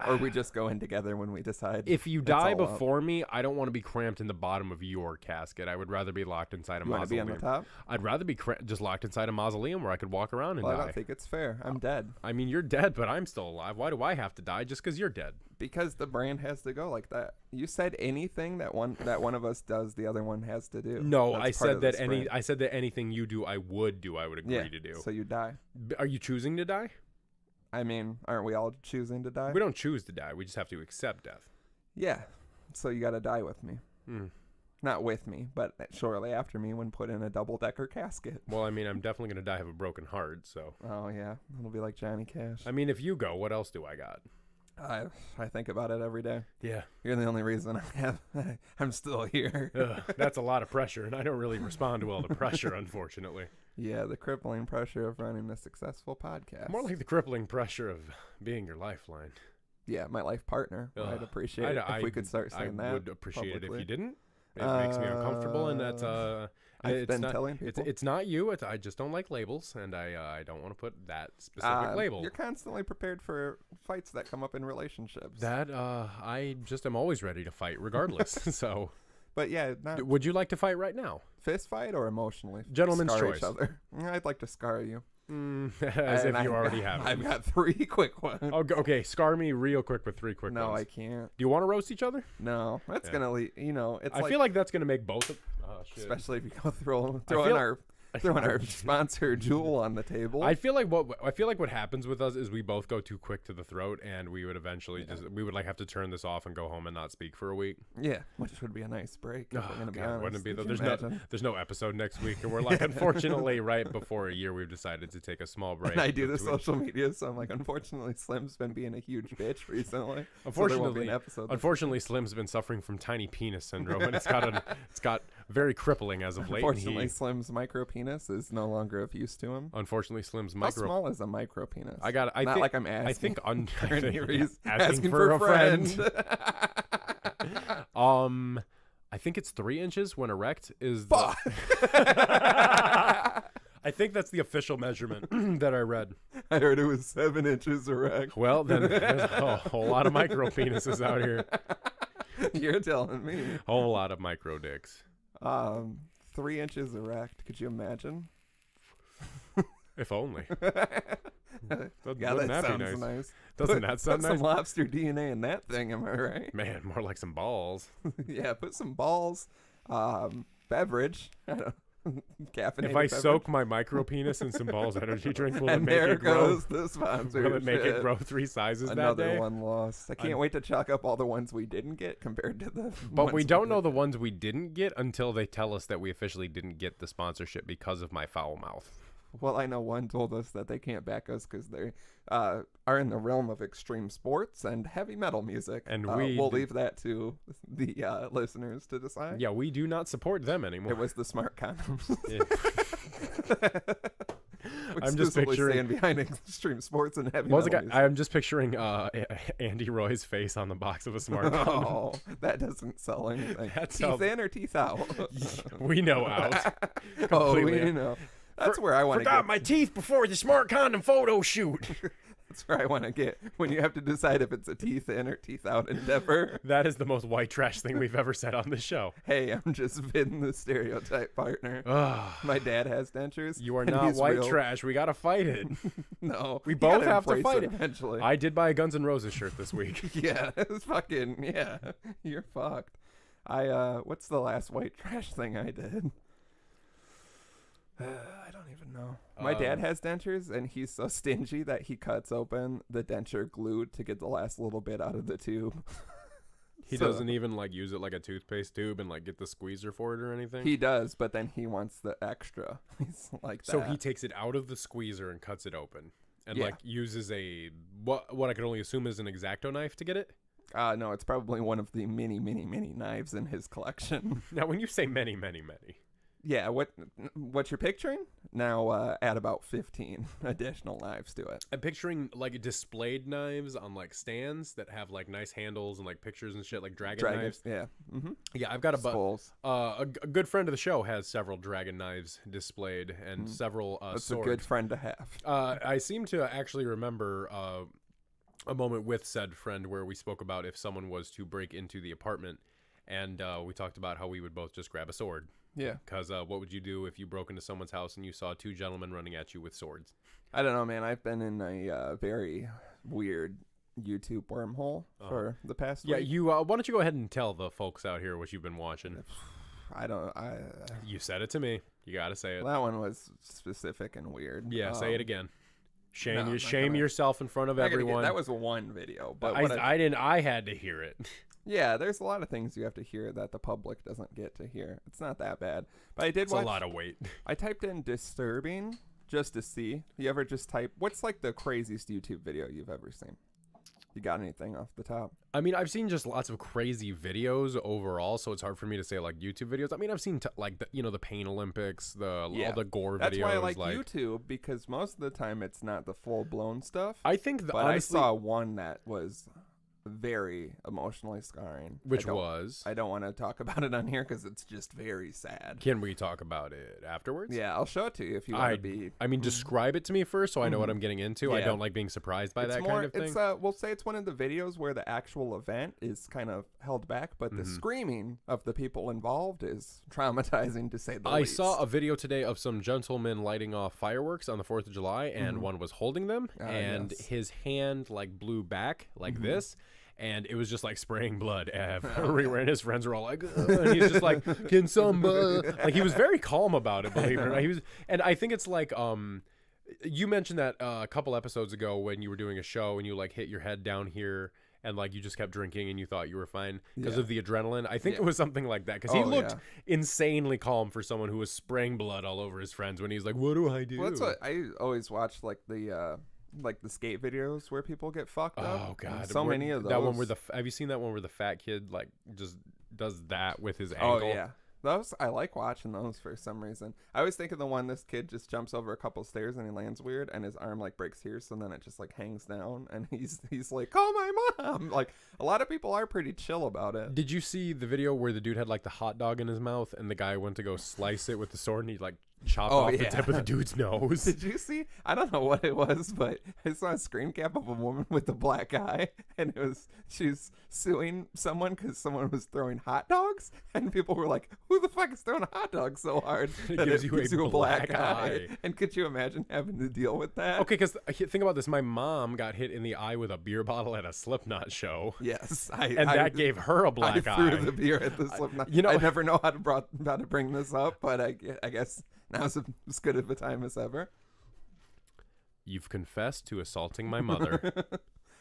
or we just go in together when we decide. If you die before me, I don't want to be cramped in the bottom of your casket. I would rather be locked inside a mausoleum. You want to be on the top? I'd rather be just locked inside a mausoleum where I could walk around and die. I don't think it's fair. I'm dead. I mean, you're dead, but I'm still alive. Why do I have to die just because you're dead? Because the brand has to go like that. You said anything that one of us does, the other one has to do. No, That's I part said of that this brand. I said that anything you do, I would do. I would agree to do. So you die. Are you choosing to die? I mean, aren't we all choosing to die? We don't choose to die. We just have to accept death. Yeah. So you got to die with me. Not with me, but shortly after me when put in a double-decker casket. Well, I mean, I'm definitely going to die of a broken heart, so. Oh, yeah. It'll be like Johnny Cash. I mean, if you go, what else do I got? I think about it every day. Yeah. You're the only reason I'm still here. That's a lot of pressure, and I don't really respond well to pressure, unfortunately. Yeah, the crippling pressure of running a successful podcast. More like the crippling pressure of being your lifeline. Yeah, my life partner. I'd appreciate it if we could start saying that. I would appreciate publicly. it if you didn't. It makes me uncomfortable, and that's I've been telling people. It's not you. I just don't like labels, and I don't want to put that specific label. You're constantly prepared for fights that come up in relationships. That I just am always ready to fight, regardless. So, but yeah, would you like to fight right now? Fist fight or emotionally? Gentleman's scar choice. Each other. I'd like to scar you. As if you already have. I've got 3 quick ones. Okay, scar me real quick with 3 quick ones. No, I can't. Do you want to roast each other? No, that's gonna lead. It's. I feel like that's gonna make both of. Oh, shit. Especially if you go throwing our sponsor Jewel on the table. I feel like what happens with us is we both go too quick to the throat, and we would eventually we would like have to turn this off and go home and not speak for a week. Yeah, which would be a nice break. If we're gonna be honest. Wouldn't it be though? There's no episode next week, and we're like, unfortunately, right before a year, we've decided to take a small break. And I do the social media, so I'm like, unfortunately, Slim's been being a huge bitch recently. Unfortunately, Slim's been suffering from tiny penis syndrome, and it's got very crippling as of late. Unfortunately, Slim's micro penis is no longer of use to him. Unfortunately, Slim's How small is a micro penis? Like I'm asking. Asking for a friend. I think it's 3 inches when erect. I think that's the official measurement that I read. I heard it was 7 inches erect. Well, then there's a whole lot of micro penises out here. You're telling me. Whole lot of micro dicks. 3 inches erect. Could you imagine? If only. Yeah, that sounds nice. Doesn't that sound nice? Put some lobster DNA in that thing, am I right? Man, more like some balls. Yeah, put some balls. Beverage. Caffeinated if I beverage. soak my micro penis in some balls energy drink, will it make there it grow? Goes the sponsor. Will it make it grow 3 sizes Another that day? one lost. I can't wait to chalk up all the ones we didn't get compared to the. But we don't know the ones we didn't get until they tell us that we officially didn't get the sponsorship because of my foul mouth. Well, I know one told us that they can't back us because they are in the realm of extreme sports and heavy metal music. And we'll leave that to the listeners to decide. Yeah, we do not support them anymore. It was the smart condoms. I'm just picturing behind extreme sports and heavy metal music. I'm just picturing Andy Roy's face on the box of a smart condom. Oh, that doesn't sell anything. That's teeth in or teeth out? We know out. Oh, we know. That's where I want to Forgot my teeth before the smart condom photo shoot. That's where I want to get when you have to decide if it's a teeth in or teeth out endeavor. That is the most white trash thing we've ever said on this show. Hey, I'm just fitting the stereotype, partner. Ugh. My dad has dentures. You are and not he's white real- trash. We got to fight it. No. We you both gotta have to embrace fight it it. eventually. I did buy a Guns N' Roses shirt this week. Yeah, it's fucking, yeah. You're fucked. What's the last white trash thing I did? I don't even know. My dad has dentures, and he's so stingy that he cuts open the denture glue to get the last little bit out of the tube. He doesn't even like use it like a toothpaste tube and like get the squeezer for it or anything. He does, but then he wants the extra. He's like that. So he takes it out of the squeezer and cuts it open, and like uses a what I can only assume is an X-Acto knife to get it. No, it's probably one of the many knives in his collection. Now, when you say many. Yeah, what you're picturing? Now add about 15 additional knives to it. I'm picturing like displayed knives on like stands that have like nice handles and like pictures and shit, like dragon knives. Yeah. Mm-hmm. Yeah, I've got a good friend of the show has several dragon knives displayed and several That's swords. a good friend to have. I seem to actually remember a moment with said friend where we spoke about if someone was to break into the apartment, and we talked about how we would both just grab a sword. Yeah. Because what would you do if you broke into someone's house and you saw two gentlemen running at you with swords? I don't know, man. I've been in a very weird YouTube wormhole for the past week. You. Why don't you go ahead and tell the folks out here what you've been watching? You said it to me. You got to say it. That one was specific and weird. Yeah, say it again. No, shame yourself in front of everyone. That was one video, but I had to hear it. Yeah, there's a lot of things you have to hear that the public doesn't get to hear. It's not that bad. But I did watch... a lot of weight. I typed in disturbing just to see. You ever just type... What's like the craziest YouTube video you've ever seen? You got anything off the top? I mean, I've seen just lots of crazy videos overall, so it's hard for me to say like YouTube videos. I mean, I've seen the Pain Olympics, all the gore videos. That's why I like YouTube, because most of the time it's not the full-blown stuff. I think honestly, I saw one that was... very emotionally scarring. I don't want to talk about it on here because it's just very sad. Can we talk about it afterwards? Yeah, I'll show it to you if you want to be. I mean, describe it to me first so I know what I'm getting into. Yeah. I don't like being surprised by that kind of thing. We'll say it's one of the videos where the actual event is kind of held back, but the screaming of the people involved is traumatizing to say the least. I saw a video today of some gentlemen lighting off fireworks on the 4th of July, and one was holding them, and his hand like blew back like this. And it was just like spraying blood everywhere, and his friends were all like, and he's just like, "Can somebody?" Like he was very calm about it, believe it or not. And I think it's like, you mentioned that a couple episodes ago when you were doing a show and you like hit your head down here and like you just kept drinking and you thought you were fine because of the adrenaline. I think it was something like that because he looked insanely calm for someone who was spraying blood all over his friends when he's like, "What do I do?" Well, that's what I always watch, like the skate videos where people get fucked up. Oh god, so many of those. That one where have you seen that one where the fat kid like just does that with his ankle? Oh yeah, those I like watching those for some reason. I always think of the one this kid just jumps over a couple stairs and he lands weird and his arm like breaks here, so then it just like hangs down and he's like, "Call my mom!" Like a lot of people are pretty chill about it. Did you see the video where the dude had like the hot dog in his mouth and the guy went to go slice it with the sword and he like chopped off the tip of the dude's nose? Did you see? I don't know what it was, but I saw a screen cap of a woman with a black eye, and she's suing someone because someone was throwing hot dogs, and people were like, "Who the fuck is throwing a hot dog so hard that it gives you a black eye?" And could you imagine having to deal with that? Okay, because think about this: my mom got hit in the eye with a beer bottle at a Slipknot show. Yes, that gave her a black eye. I threw the beer at the Slipknot. I never know how to bring this up, but I guess. Now's as good of a time as ever. You've confessed to assaulting my mother.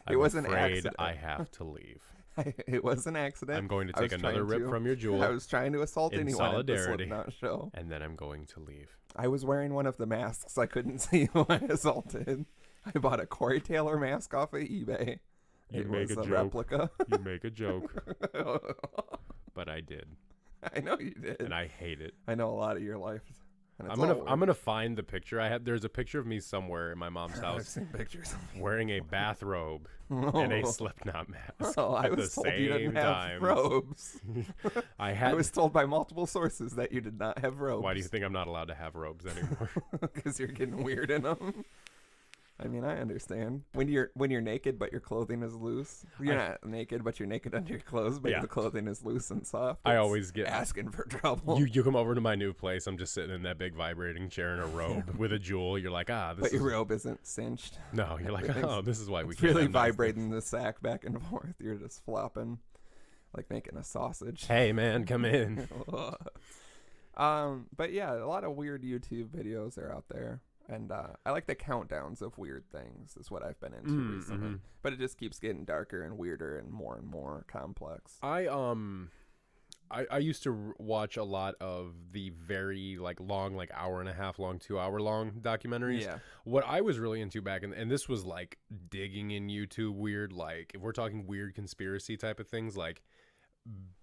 It was an afraid accident. I have to leave. It was an accident. I'm going to take another rip from your jewel. I was trying to assault in anyone solidarity, at the Slipknot show. And then I'm going to leave. I was wearing one of the masks. I couldn't see who I assaulted. I bought a Corey Taylor mask off of eBay. It was a replica. You make a joke. But I did. I know you did. And I hate it. I know a lot of your life. I'm gonna find the picture I have. There's a picture of me somewhere in my mom's house. I've seen pictures wearing a bathrobe and a Slipknot mask. I was told you didn't have robes. I was told by multiple sources that you did not have robes. Why do you think I'm not allowed to have robes anymore? Because you're getting weird in them. I mean, I understand when you're naked, but your clothing is loose. You're not naked, but you're naked under your clothes, but the clothing is loose and soft. I always get asking for trouble. You come over to my new place. I'm just sitting in that big vibrating chair in a robe with a jewel. You're like, this. But your robe isn't cinched. No, you're like, this is why we it's can't. Really vibrating the sack back and forth. You're just flopping, like making a sausage. Hey man, come in. But yeah, a lot of weird YouTube videos are out there. And I like the countdowns of weird things is what I've been into recently. But it just keeps getting darker and weirder and more complex. I used to watch a lot of the very like long, like hour and a half long, 2 hour long documentaries. Yeah. What I was really into back and this was like digging in YouTube weird, like if we're talking weird conspiracy type of things, like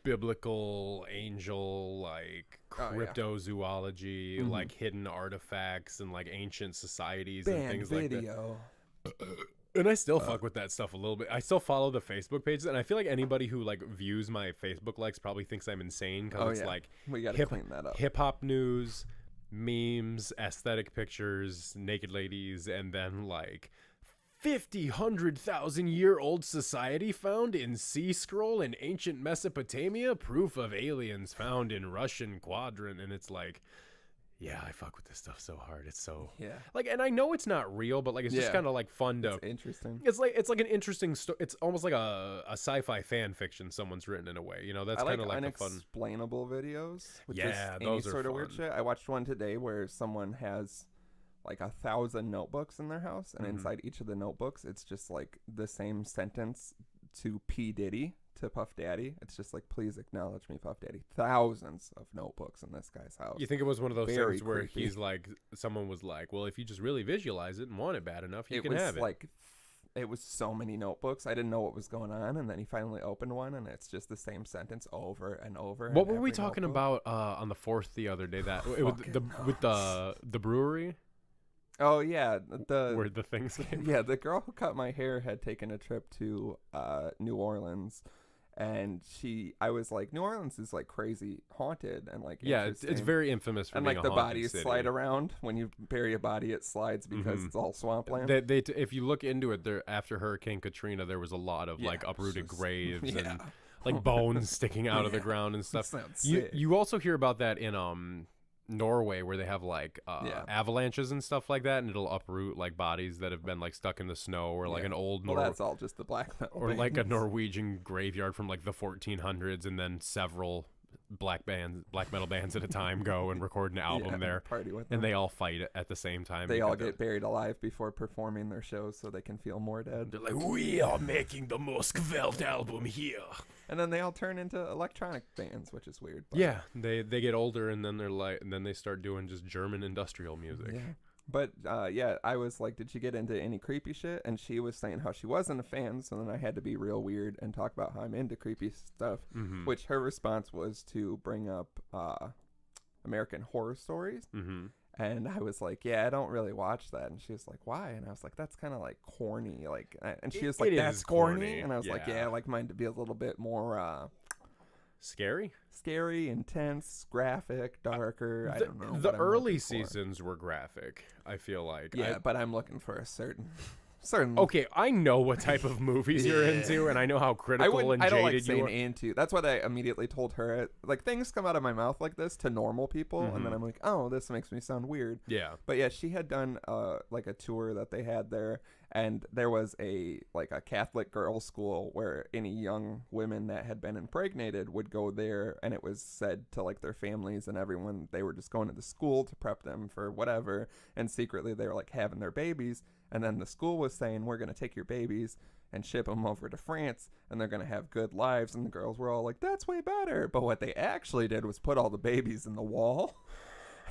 biblical angel, like cryptozoology, like hidden artifacts and like ancient societies and things like that. And I still fuck with that stuff a little bit. I still follow the Facebook pages, and I feel like anybody who like views my Facebook likes probably thinks I'm insane because it's like we gotta clean that up. Hip hop news, memes, aesthetic pictures, naked ladies, and then like 100,000-year-old society found in sea scroll in ancient Mesopotamia, proof of aliens found in Russian quadrant. And it's like, yeah, I fuck with this stuff so hard. It's so like, and I know it's not real, but like it's just kind of like fun to. It's interesting. It's like an interesting story. It's almost like a sci-fi fan fiction someone's written in a way. You know, that's kind of like the fun. Unexplainable videos. With Yeah, just those any are sort of fun. weird shit. I watched one today where someone has like 1,000 notebooks in their house, and inside each of the notebooks, it's just like the same sentence to P. Diddy, to Puff Daddy. It's just like, please acknowledge me, Puff Daddy. Thousands of notebooks in this guy's house. You think it was one of those Very things where creepy. he's like, someone was like, well, if you just really visualize it and want it bad enough, you can have it. Like, it was so many notebooks. I didn't know what was going on, and then he finally opened one, and it's just the same sentence over and over. What were we talking about on the 4th the other day? That it was with the brewery. Oh yeah, where the things came. Yeah, the girl who cut my hair had taken a trip to New Orleans, and I was like, New Orleans is like crazy haunted and like it's very infamous for and being like a the haunted bodies city. slide around when you bury a body, it slides because it's all swampland. If you look into it, there after Hurricane Katrina, there was a lot of like uprooted graves and like bones sticking out of the ground and stuff. You also hear about that in Norway, where they have like avalanches and stuff like that, and it'll uproot like bodies that have been like stuck in the snow, or like an old that's all just the black metal or like a Norwegian graveyard from like the 1400s, and then several black metal bands at a time go and record an album there, party with them. and they all fight at the same time. They all get buried alive before performing their shows, so they can feel more dead. They're like, we are making the most Kveld album here. And then they all turn into electronic bands, which is weird. Yeah, they get older, and then they start doing just German industrial music. Yeah. But I was like, did you get into any creepy shit? And she was saying how she wasn't a fan, so then I had to be real weird and talk about how I'm into creepy stuff, which her response was to bring up American Horror Stories. And I was like, yeah, I don't really watch that. And she was like, why? And I was like, that's kind of like corny. Like, and she was like, that's corny. And I was like, yeah, I like mine to be a little bit more scary, intense, graphic, darker. I don't know. The early seasons were graphic, I feel like. Yeah, but I'm looking for a certain. Okay, I know what type of movies you're into, and I know how critical and I don't like jaded you saying are. into. That's what I immediately told her. Like, things come out of my mouth like this to normal people, and then I'm like, oh, this makes me sound weird. Yeah. But yeah, she had done like a tour that they had there, and there was a Catholic girls' school where any young women that had been impregnated would go there, and it was said to like their families and everyone they were just going to the school to prep them for whatever, and secretly they were like having their babies. And then the school was saying, we're going to take your babies and ship them over to France, and they're going to have good lives. And the girls were all like, that's way better. But what they actually did was put all the babies in the wall.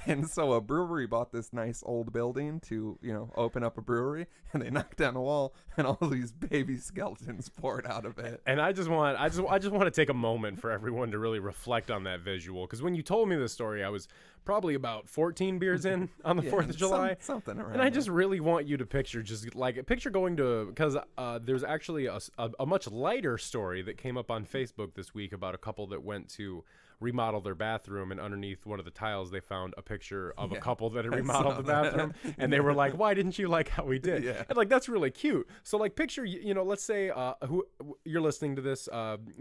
And so a brewery bought this nice old building to, open up a brewery, and they knocked down a wall, and all these baby skeletons poured out of it. And I just want to take a moment for everyone to really reflect on that visual, because when you told me this story, I was probably about 14 beers in on the 4th of July. Something around And I there. just really want you to picture going to, because there's actually a much lighter story that came up on Facebook this week about a couple that went to remodel their bathroom, and underneath one of the tiles they found a picture of a couple that had remodeled the bathroom, and they were like, why didn't you like how we did? And like, that's really cute. So like, picture, let's say who you're listening to this,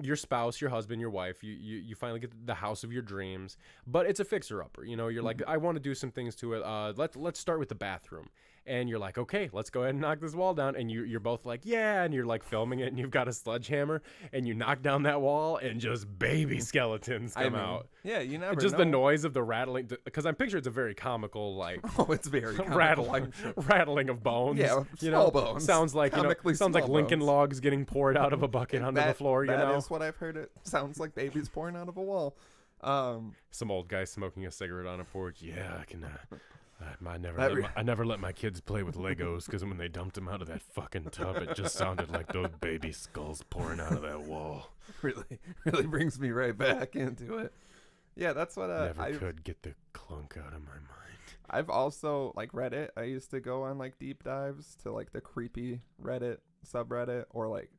your spouse, your husband, your wife, you finally get the house of your dreams, but it's a fixer-upper. You're like, I want to do some things to it. Let's start with the bathroom. And you're like, okay, let's go ahead and knock this wall down. And you're both like, yeah. And you're like filming it, and you've got a sledgehammer, and you knock down that wall, and just baby skeletons come out. Yeah, you never Just know. the noise of the rattling, because I'm picturing it's a very comical, like, Oh, it's very comical, rattling of bones. Yeah, small bones. Sounds like Comically sounds like small Lincoln bones. logs getting poured out of a bucket onto the floor. That is what I've heard. It sounds like babies pouring out of a wall. Some old guy smoking a cigarette on a porch. Yeah, I can. I never let my kids play with Legos because when they dumped them out of that fucking tub, it just sounded like those baby skulls pouring out of that wall. Really brings me right back into it. Yeah, that's what Never could get the clunk out of my mind. I've also, like, Reddit. I used to go on like deep dives to like the creepy Reddit subreddit or like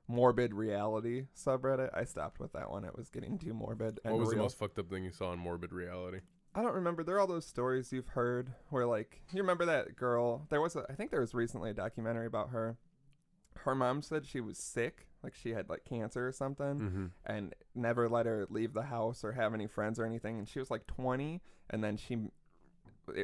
morbid reality subreddit. I stopped with that one. It was getting too morbid. What was the most fucked up thing you saw in morbid reality? I don't remember. There are all those stories you've heard where, like, you remember that girl? I think there was recently a documentary about her. Her mom said she was sick, like she had like cancer or something, and never let her leave the house or have any friends or anything. And she was like 20, and then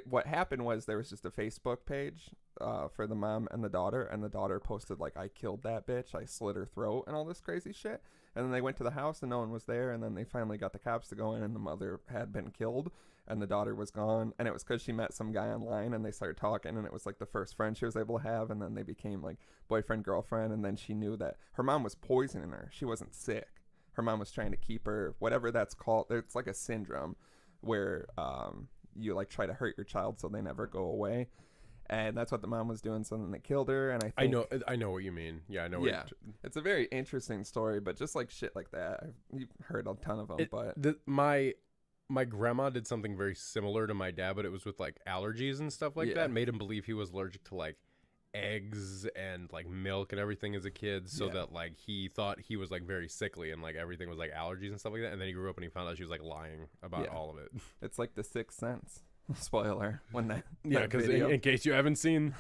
what happened was there was just a Facebook page for the mom and the daughter posted like, I killed that bitch, I slit her throat, and all this crazy shit. And then they went to the house and no one was there, and then they finally got the cops to go in, and the mother had been killed and the daughter was gone. And it was because she met some guy online and they started talking, and it was like the first friend she was able to have, and then they became like boyfriend, girlfriend. And then she knew that her mom was poisoning her. She wasn't sick. Her mom was trying to keep her, whatever that's called. It's like a syndrome where you like try to hurt your child so they never go away. And that's what the mom was doing. So then they killed her. And I know what you mean. Yeah, I know. Yeah, it's a very interesting story, but just like shit like that, you've heard a ton of them. My grandma did something very similar to my dad, but it was with like allergies and stuff like that. Made him believe he was allergic to like eggs and like milk and everything as a kid, so that like he thought he was like very sickly and like everything was like allergies and stuff like that. And then he grew up and he found out she was like lying about all of it. It's like The Sixth Sense. Spoiler. When that because in case you haven't seen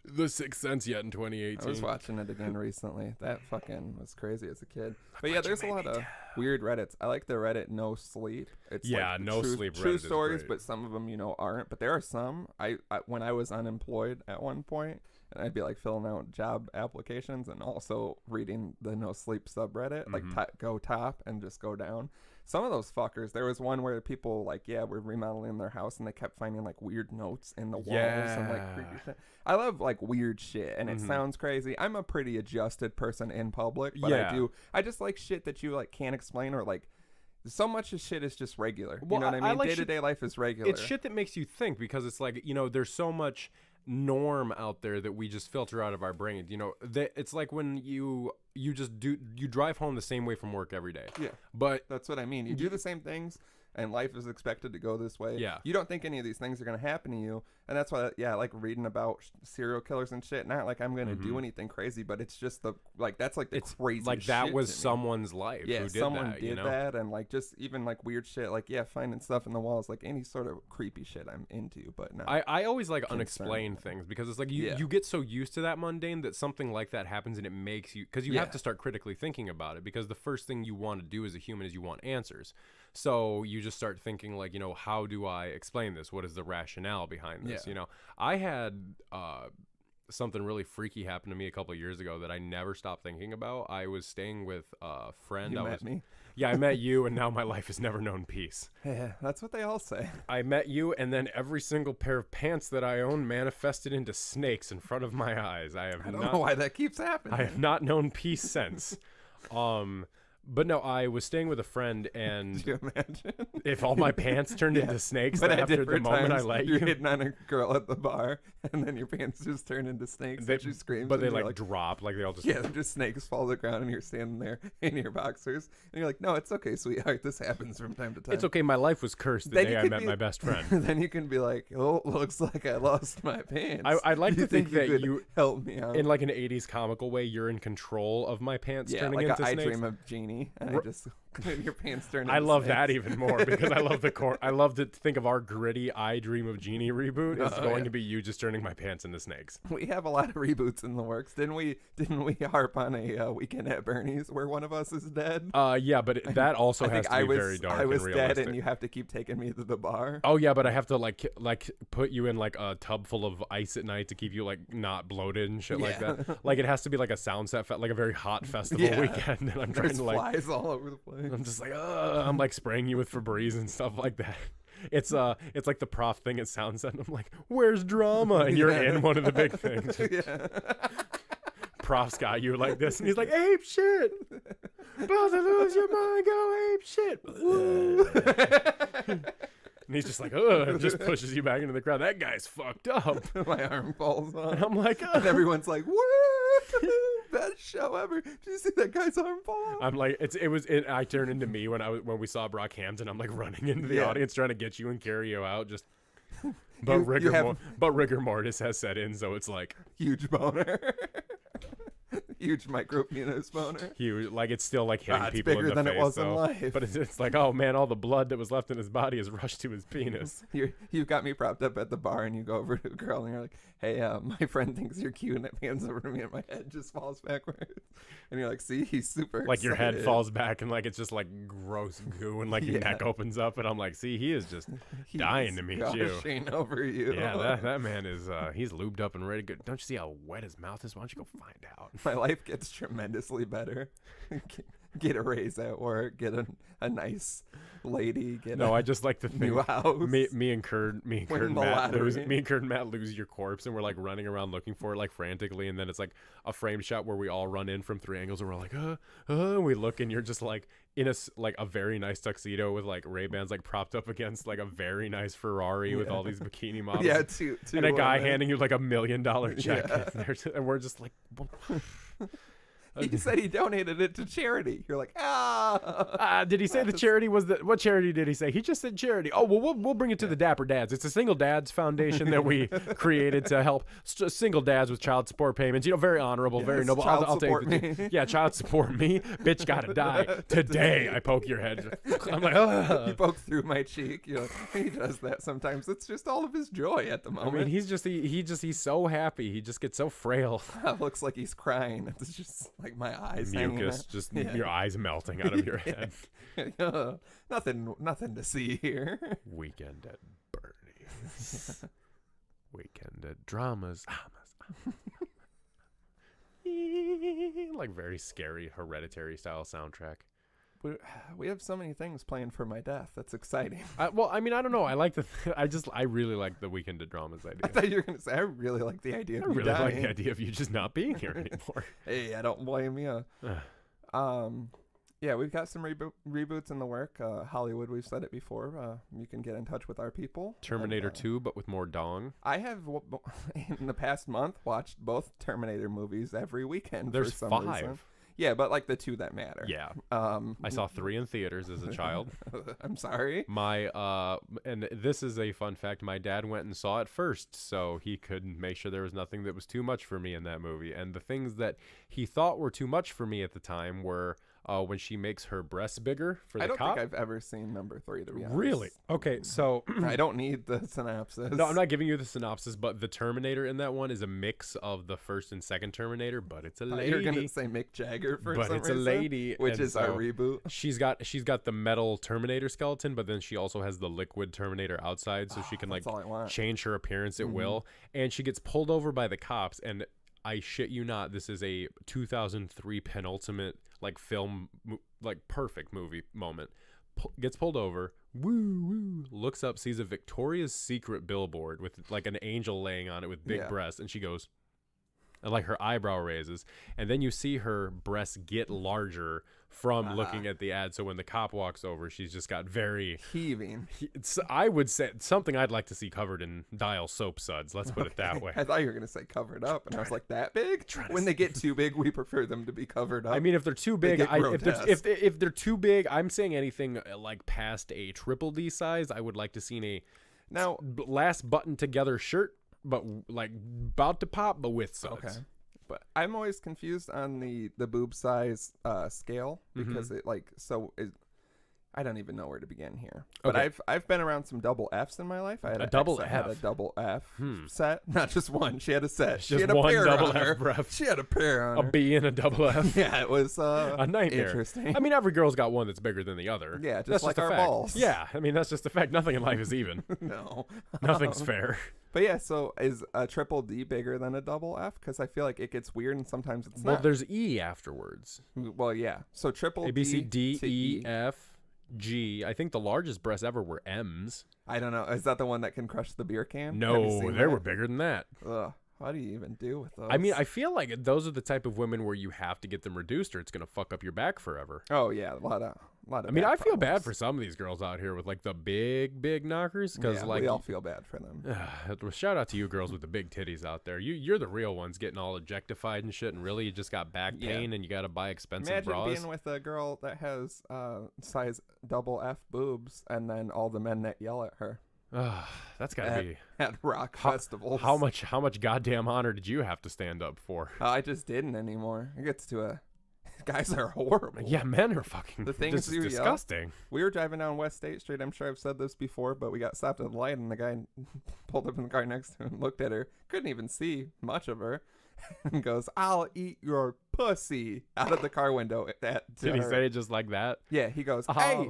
The Sixth Sense yet in 2018. I was watching it again recently. That fucking was crazy as a kid. But yeah, there's a lot of weird Reddits. I like the Reddit No Sleep. It's like No Sleep true Reddit stories, is great. but some of them aren't. But there are some. I when I was unemployed at one point, and I'd be like filling out job applications and also reading the No Sleep subreddit, like go top and just go down. Some of those fuckers, there was one where people like, were remodeling their house and they kept finding like weird notes in the walls and like creepy shit. I love like weird shit, and it sounds crazy. I'm a pretty adjusted person in public, but I just like shit that you like can't explain, or like so much of shit is just regular. Well, you know what I mean? like Day-to-day life is regular. It's shit that makes you think, because it's like, there's so much norm out there that we just filter out of our brain. It's like when you drive home the same way from work every day. Yeah, but that's what I mean. You do the same things, and life is expected to go this way. Yeah, you don't think any of these things are going to happen to you, and that's why I like reading about serial killers and shit. Not like I'm going to do anything crazy, but it's just that's like the crazy like that was someone's life. Yeah, who did someone that, did that, and like just even like weird shit, like finding stuff in the walls, like any sort of creepy shit I'm into. But no, I always like unexplained things, because it's like you get so used to that mundane that something like that happens, and it makes you, because you have to start critically thinking about it, because the first thing you want to do as a human is you want answers. So you just start thinking like, how do I explain this? What is the rationale behind this? I had something really freaky happen to me a couple of years ago that I never stopped thinking about. I was staying with a friend. You met me? Yeah, I met you, and now my life has never known peace. Yeah, that's what they all say. I met you, and then every single pair of pants that I own manifested into snakes in front of my eyes. I don't know why that keeps happening. I have not known peace since. But no, I was staying with a friend, and Do you imagine? if all my pants turned into snakes But at after the different moment I times, let you're you, hitting on a girl at the bar, and then your pants just turn into snakes. they, and she screams, but and they you're like drop, like they all just. yeah, just snakes fall to the ground, and you're standing there in your boxers, and you're like, "No, it's okay, sweetheart. This happens from time to time." It's okay. My life was cursed the Then day you I could met be- my best friend. Then you can be like, "Oh, looks like I lost my pants." I'd like You to think that could you, help me out in like an '80s comical way, you're in control of my pants yeah, turning like into I snakes. dream of Genie, and I just your pants turn. I into love snakes. that even more because I love I love to think of our gritty I Dream of Genie reboot is Oh, going yeah. to be you just turning my pants into snakes. We have a lot of reboots in the works, didn't we? Didn't we harp on a Weekend at Bernie's where one of us is dead? Yeah, but that also I has think to I be was very dark I was and dead, realistic. and you have to keep taking me to the bar. Oh yeah, but I have to like put you in like a tub full of ice at night to keep you like not bloated and shit like Yeah. that. Like it has to be like a sound set, like a very hot festival Yeah. weekend, and I'm trying There's to like flies all over the place. I'm just like I'm like spraying you with Febreze and stuff like that. It's like the prof thing at Soundset, and I'm like, where's drama? And you're Yeah. in one of the big things. Yeah. Prof's got you like this, and he's like, ape shit. About to lose your mind, go ape shit. And he's just like, ugh, and just pushes you back into the crowd. That guy's fucked up. My arm falls off. And I'm like, And ugh. everyone's like, "Woo! Best show ever! Did you see that guy's arm fall off?" I'm like, I turned into me when we saw Brockhampton. I'm like running into the Yeah. audience trying to get you and carry you out. Just, but You have- rigor mortis has set in, so it's like Huge boner. Huge micro penis boner. huge. Like it's still like hitting Ah, it's people in bigger the than face. it was in though. life. But it's like, oh man, all the blood that was left in his body is rushed to his penis. You've got me propped up at the bar, and you go over to a girl, and you're like, "Hey, my friend thinks you're cute," and it pans over to me, and my head just falls backwards. And you're like, "See, he's super Like your head excited." falls back and like it's just like gross goo and like your Yeah. neck opens up and I'm like, see, he is just He's dying to meet you. gushing over you. Yeah, that man is he's lubed up and ready to go. Don't you see how wet his mouth is? Why don't you go find out? My life gets tremendously better. Get a raise at work. Get a nice lady. Get No, a I just like to new think house. me and Kurt and Win the Matt lottery. lose your corpse and we're like running around looking for it like frantically, and then it's like a frame shot where we all run in from 3 angles and we're like and we look and you're just like in like a very nice tuxedo with like Ray-Bans like propped up against like a very nice Ferrari with all these bikini models. Yeah, two and a guy women. handing you like $1 million check, Yeah. and we're just like, He said he donated it to charity. You're like, did he say the charity was what charity did he say? He just said charity. Oh, well, we'll bring it to the Dapper Dads. It's a single dads foundation that we created to help single dads with child support payments. You know, very honorable, very Yes, noble. child I'll take support the, me. yeah, child support me. Bitch gotta die today. I poke your head. I'm like, He ugh. poked through my cheek. You know, he does that sometimes. It's just all of his joy at the I moment. mean, he's so happy. He just gets so frail. Looks like he's crying. It's just like my eyes hanging Mucus, out. just Yeah. your eyes melting out of your head. Nothing to see here. Weekend at Bernie's. Weekend at Dramas. Like very scary Hereditary style soundtrack. We have so many things planned for my death. That's exciting. Well, I mean, I don't know. I like I really like the Weekend at Dramas idea. I thought you were gonna say I really like the idea I of you really like dying. the idea of you just not being here anymore. Hey, I don't blame you. Yeah, we've got some reboots in the work. Hollywood, we've said it before. You can get in touch with our people. Terminator And, 2, but with more dong. I have, in the past month, watched both Terminator movies every weekend. There's for some 5. reason. Yeah, but like the two that matter. Yeah. I I saw 3 in theaters as a child. I'm sorry. My and this is a fun fact, my dad went and saw it first, so he could make sure there was nothing that was too much for me in that movie. And the things that he thought were too much for me at the time were when she makes her breasts bigger for the I don't cop. think I've ever seen number 3, to be honest. Really? Okay, so I don't need the synopsis. no, I'm not giving you the synopsis, but the Terminator in that one is a mix of the first and second Terminator, but it's a I thought lady. you were gonna say Mick Jagger for But some it's a reason, lady, which and is our so reboot. She's got the metal Terminator skeleton, but then she also has the liquid Terminator outside, so she can like That's all I want. change her appearance at will. And she gets pulled over by the cops, and I shit you not, this is a 2003 penultimate like film like perfect movie moment. Gets pulled over, looks up, sees a Victoria's Secret billboard with like an angel laying on it with big Yeah. breasts, and she goes, and like her eyebrow raises, and then you see her breasts get larger from looking at the ad. So when the cop walks over, she's just got very heaving. I would say something I'd like to see covered in Dial soap suds. Let's put it that way. I thought you were gonna say covered up, and I was like, that big? When they get too big, we prefer them to be covered up. I mean, if they're too big, if they're too big, I'm saying anything like past a triple D size, I would like to see a now last button together shirt, but like about to pop, but with suds. Okay. But I'm always confused on the boob size scale because I don't even know where to begin here. But Okay. I've been around some double Fs in my life. I had A double ex that had a F? double F set, not just one. She had a set. She Just had a one pair double on F her. breath. She had a pair on A her. B and a double F. Yeah, it was A nightmare. interesting. I mean, every girl's got one that's bigger than the other. Yeah, just That's like a our fact. balls. Yeah, I mean, that's just a fact. Nothing in life is even. No. Nothing's fair. But yeah, so is a triple D bigger than a double F? Because I feel like it gets weird and sometimes it's Well, not. there's E afterwards. Well, yeah. So triple A, B, C, D D, to E, F, G. I think the largest breasts ever were M's. I don't know. Is that the one that can crush the beer can? Have you No, seen they that? were bigger than that. Ugh. What do you even do with those? I mean, I feel like those are the type of women where you have to get them reduced or it's going to fuck up your back forever. Oh yeah, a lot of. I mean, back I feel bad problems. for some of these girls out here with like the big knockers because Yeah, like we all feel bad for them. shout out to you girls with the big titties out there. You're the real ones getting all objectified and shit, and really you just got back Yeah. pain and you got to buy expensive Imagine bras. being with a girl that has size double F boobs, and then all the men that yell at her That's got to at, be at rock festivals. how much goddamn honor did you have to stand up for? I just didn't anymore. It gets to a. Guys are horrible. Yeah, men are fucking The things you yell. disgusting. We were driving down West State Street. I'm sure I've said this before, but we got stopped at the light, and the guy pulled up in the car next to him, looked at her, couldn't even see much of her, and goes, "I'll eat your pussy," out of the car window. To Did he her. say it just like that? Yeah, he goes, "Hey,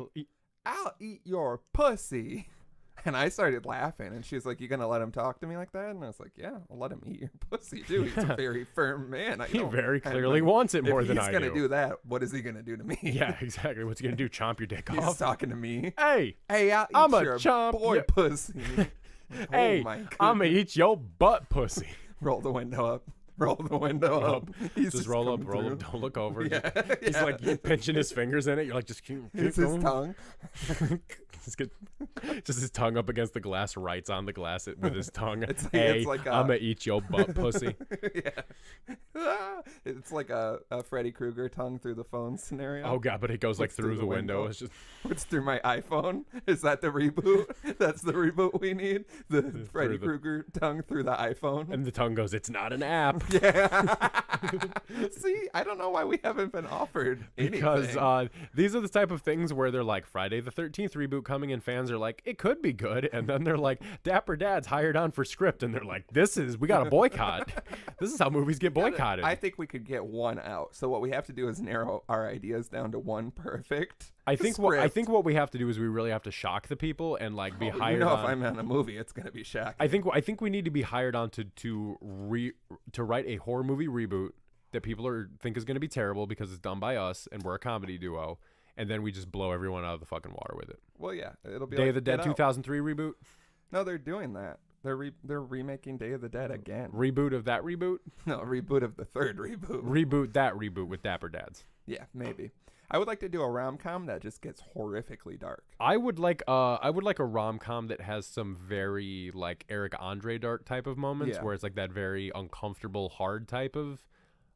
I'll eat your pussy." And I started laughing, and she's like, "You gonna let him talk to me like that?" And I was like, "Yeah, I'll let him eat your pussy too. He's a very firm man. He very clearly wants it more than I do." If he's gonna do that, what is he gonna do to me? Yeah, exactly. What's he gonna do? Chomp your dick He's off? talking to me. Hey, Hey, I'll eat I'm a your chomp boy your- pussy. hey, oh my I'm gonna goodness. eat your butt pussy. Roll the window up. Roll the window up. He's Just roll up, coming through. don't look over. Yeah, He's yeah. like pinching his fingers in it. You're like, just keep It's his going. tongue. Just his tongue up against the glass, writes on the glass with his tongue. It's like- Hey, it's like I'm gonna eat your butt pussy. Yeah. It's like a Freddy Krueger tongue through the phone scenario. Oh god, but it goes like What's through the window. It's just What's through my iPhone? Is that the reboot? That's the reboot we need? The Freddy the- Krueger tongue through the iPhone? and the tongue goes, "It's not an app." Yeah. See, I don't know why we haven't been offered anything. Because these are the type of things where they're like Friday the 13th reboot coming, and fans are like, it could be good, and then they're like, Dapper Dad's hired on for script, and they're like, we got to boycott. This is how movies get boycotted. I think we could get one out. So what we have to do is narrow our ideas down to one perfect. I think script. what we have to do is we really have to shock the people and like be hired You know, on. if I'm in a movie, it's gonna be shocking. I think we need to be hired on to write a horror movie reboot that people think is going to be terrible because it's done by us and we're a comedy duo, and then we just blow everyone out of the fucking water with it. Well, yeah, it'll be Day like of the Dead Get Out. 2003 reboot, No, they're doing that. They're remaking Day of the Dead again. reboot of that reboot, No, reboot of the third reboot. reboot that reboot with Dapper Dads. Yeah, maybe. I would like to do a rom-com that just gets horrifically dark. I would like a rom-com that has some very like Eric Andre dark type of moments Yeah. where it's like that very uncomfortable hard type of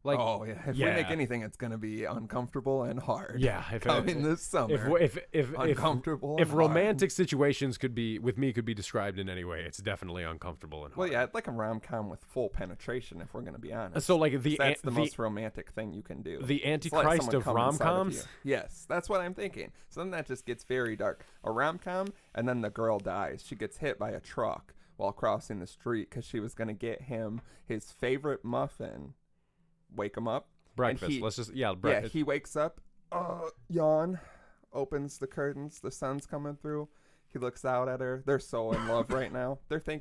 like Oh yeah, if we make anything, it's gonna be uncomfortable and hard. yeah, if coming this summer. if Uncomfortable if and romantic situations could be described in any way, it's definitely uncomfortable and hard. Well, yeah, I'd like a rom-com with full penetration. If we're gonna be honest, So like that's the most romantic thing you can do. the It's let Antichrist someone of come inside rom-coms? you. Yes, that's what I'm thinking. So then that just gets very dark. A rom-com, and then the girl dies. She gets hit by a truck while crossing the street because she was gonna get him his favorite muffin. Wake him up. Breakfast. He- Let's just Yeah, he wakes up, yawn, opens the curtains. The sun's coming through. He looks out at her. They're so in love right now.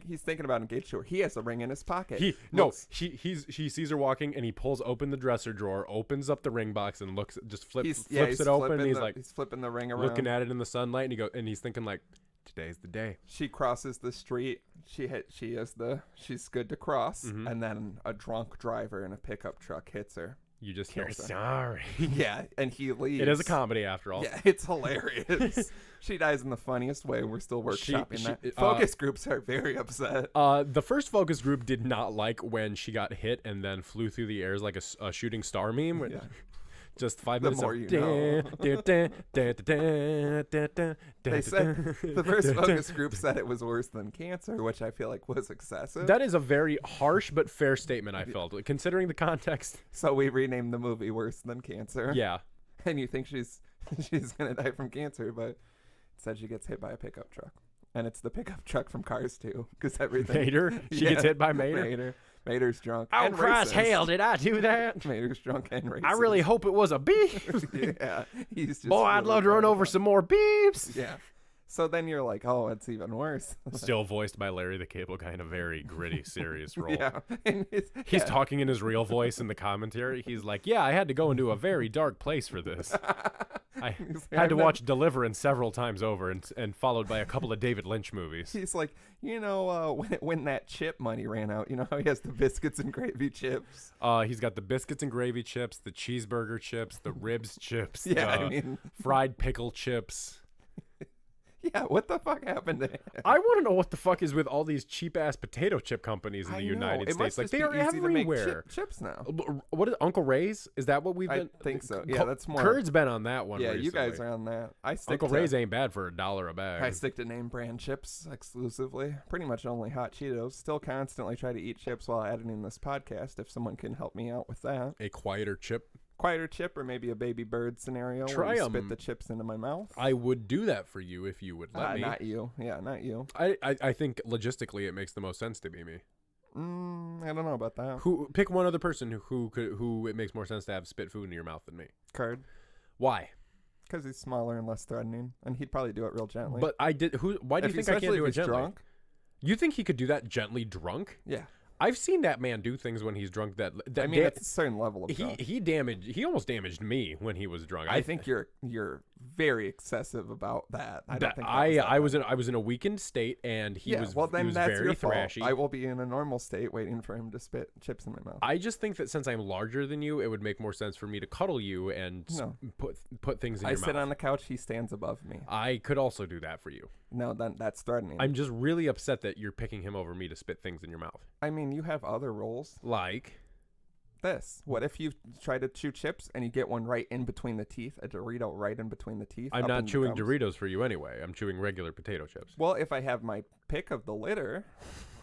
He's thinking about engaged to her. He has a ring in his pocket. he sees her walking and he pulls open the dresser drawer, opens up the ring box and flips He's it open, and he's he's flipping the ring around. looking at it in the sunlight, and he's thinking like, Today's the day. She crosses the street. She's good to cross, Mhm. and then a drunk driver in a pickup truck hits her. You just hear Kills her. sorry. Yeah, and he leaves. It is a comedy after all. Yeah, it's hilarious. She dies in the funniest way. We're still workshopping that. Focus groups are very upset. The first focus group did not like when she got hit and then flew through the airs like a shooting star meme. Yeah. Just 5 The minutes more of you know. They said the first focus group said it was worse than cancer, which I feel like was excessive. That is a very harsh but fair statement, I felt, considering the context. So we renamed the movie Worse Than Cancer. Yeah. And you think she's gonna die from cancer, but instead she gets hit by a pickup truck. And it's the pickup truck from Cars 2, because everything. Mater? She gets hit by Mater? Mater's drunk. Oh, and Christ, racist. hell, did I do that? Mater's drunk and racist. I really hope it was a beep. Yeah. He's just Boy, I'd really love to run bad over about some more beeps. it. Yeah. So then you're like, oh, it's even worse. Still voiced by Larry the Cable Guy in a very gritty, serious role. Yeah. And He's talking in his real voice in the commentary. He's like, yeah, I had to go into a very dark place for this. I had to watch Deliverance several times over and followed by a couple of David Lynch movies. He's like, when that chip money ran out, you know how he has the biscuits and gravy chips? He's got the biscuits and gravy chips, the cheeseburger chips, the ribs chips, Yeah, the I mean, fried pickle chips. yeah, what the fuck happened to him? I want to know what the fuck is with all these cheap-ass potato chip companies in the I know. United It States. must Like, just they be are easy to make everywhere. chips now. What is Uncle Ray's? Is that what we've I been? think so. Yeah, Co- that's more. Kurt's been on that one Yeah, recently. you guys are on that. Uncle Ray's ain't bad for $1 a bag. I stick to name brand chips exclusively. Pretty much only hot Cheetos. Still constantly try to eat chips while editing this podcast. If someone can help me out with that. A quieter chip. Quieter chip, or maybe a baby bird scenario Try where you 'em. spit the chips into my mouth. I would do that for you if you would let me. Not you. Yeah, not you. I think logistically it makes the most sense to be me. I don't know about that. Who pick one other person who it makes more sense to have spit food in your mouth than me. Card. Why? Because he's smaller and less threatening, and he'd probably do it real gently. But I did. Why do you think I can't especially do if it he's gently? drunk. You think he could do that gently drunk? Yeah. I've seen that man do things when he's drunk that I mean, it's a certain level of drunk. he almost damaged me when he was drunk. I think you're very excessive about that. I don't that think I was in a weakened state and he was well, then he was that's very your fault. thrashy. I will be in a normal state waiting for him to spit chips in my mouth. I just think that since I'm larger than you, it would make more sense for me to cuddle you and No. put things in I your sit mouth. on the couch. He stands above me. I could also do that for you. No, that's threatening. I'm just really upset that you're picking him over me to spit things in your mouth. I mean, you have other roles. Like This. What if you try to chew chips and you get one right in between the teeth, a Dorito right in between the teeth? I'm up not in the chewing gums? Doritos for you anyway. I'm chewing regular potato chips. Well, if I have my pick of the litter,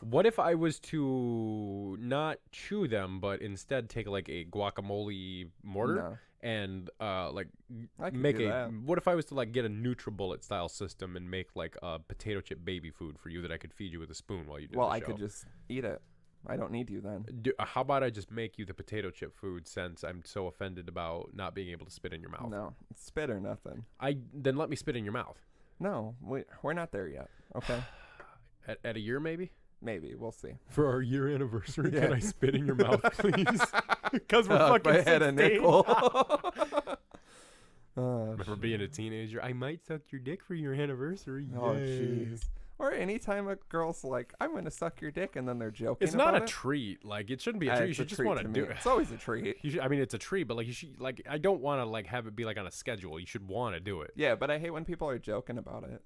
What if I was to not chew them, but instead take like a guacamole mortar no. and like I could make do a? that. What if I was to like get a NutriBullet style system and make like a potato chip baby food for you that I could feed you with a spoon while you did Well, the I show? could just eat it. I don't need you then. How about I just make you the potato chip food since I'm so offended about not being able to spit in your mouth? No, spit or nothing. Then let me spit in your mouth. No, we're not there yet. Okay, At a year maybe? maybe we'll see. For our year anniversary, Yeah. can I spit in your mouth, please? Because we're If fucking I had a 16. nickel. Remember being a teenager? I might suck your dick for your anniversary. Oh, Yay. jeez. Or anytime a girl's like, I'm going to suck your dick, and then they're joking It's not about a it. treat. Like, it shouldn't be a treat. You It's a should just treat want to to me. do it. It's always a treat. I mean, it's a treat, but like, you should, like, I don't want to like have it be like on a schedule. You should want to do it. Yeah, but I hate when people are joking about it.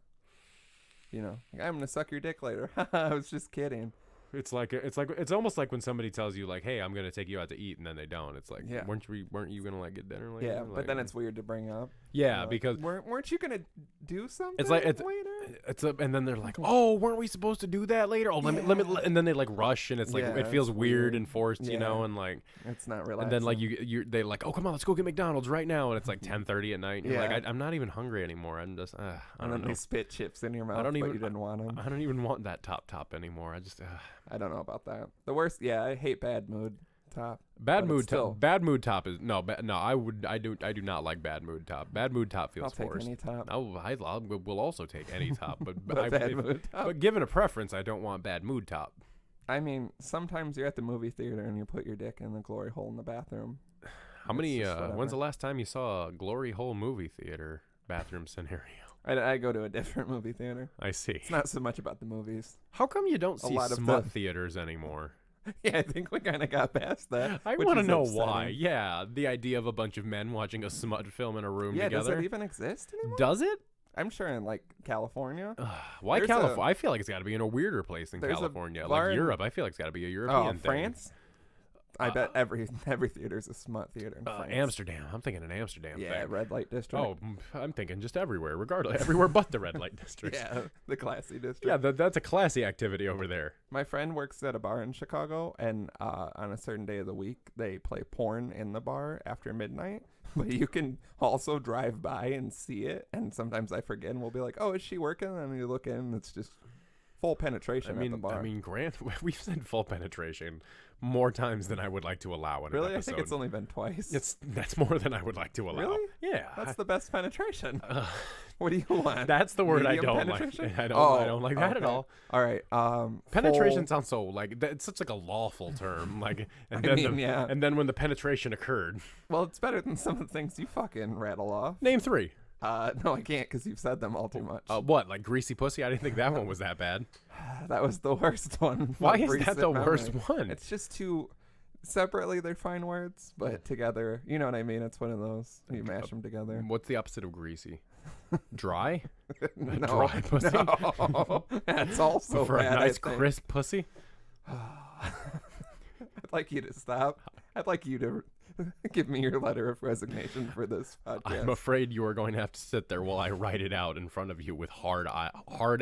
You know, like, I'm going to suck your dick later. I was just kidding. It's it's almost like when somebody tells you like, "Hey, I'm gonna take you out to eat," and then they don't. It's like, Yeah. weren't you gonna like get dinner later? Yeah, Like, but then it's weird to bring up. yeah, Like, because weren't you gonna do something? it's like later. and then they're like, "Oh, weren't we supposed to do that later?" Oh, let me, and then they like rush, and it's like Yeah, it feels it's weird weird. and forced, you know, Yeah. and like, It's not relaxing. and then like they're like, "Oh, come on, let's go get McDonald's right now," and it's like 10:30 at night. And you're Yeah. like, I'm not even hungry anymore. I'm just, I and don't then they know. spit chips in your mouth, don't but even- you didn't want them. I don't even want that top anymore. I just I don't know about that. The worst, yeah, I hate bad mood top. bad But mood it's still- top. Bad mood top is no. I do not like bad mood top. Bad mood top feels I'll take forced. any top. We'll also take any top, but But bad mood top. but given a preference, I don't want bad mood top. I mean, sometimes you're at the movie theater and you put your dick in the glory hole in the bathroom. How many? just When's whatever. the last time you saw a glory hole movie theater bathroom scenario? I go to a different movie theater. I see. It's not so much about the movies. How come you don't A see lot of smut the- theaters anymore? Yeah, I think we kind of got past that. I which want to is know upsetting. why. Yeah, the idea of a bunch of men watching a smut film in a room Yeah, together. does it even exist anymore? Does it? I'm sure in like California. Why There's California? a- I feel like it's got to be in a weirder place than there's a California. bar Like in- Europe. I feel like it's got to be a European Oh, thing. France? I bet every theater is a smut theater in France. Amsterdam. I'm thinking an Amsterdam Yeah, thing. red light district. Oh, I'm thinking just everywhere, regardless. Everywhere but the red light district. yeah, the classy district. Yeah, that's a classy activity over there. My friend works at a bar in Chicago, and on a certain day of the week, they play porn in the bar after midnight. But you can also drive by and see it. And sometimes I forget, and we'll be like, "Oh, is she working?" And you look in, and it's just full penetration at the bar. I mean, Grant, we've said full penetration more times than I would like to allow in really, an I episode. think it's only been twice. That's more than I would like to allow. Really? Yeah. That's the best penetration. What do you want? That's the word Medium I don't penetration? like. I Oh, don't like that at okay. all. All right. Penetration full- sounds so like it's such like a lawful term. Like, and I then mean, yeah. and then when the penetration occurred, Well, it's better than some of the things you fucking rattle off. name 3. No, I can't because you've said them all too much. What, like greasy pussy? I didn't think that one was that bad. That was the worst one. Why of is that recent the worst memory. one? It's just too. Separately, they're fine words, but together, you know what I mean? It's one of those. You mash them together. What's the opposite of greasy? Dry? No, Dry pussy? no. That's also For bad, a I nice think. crisp pussy? I'd like you to stop. I'd like you to give me your letter of resignation for this podcast. I'm afraid you are going to have to sit there while I write it out in front of you with hard,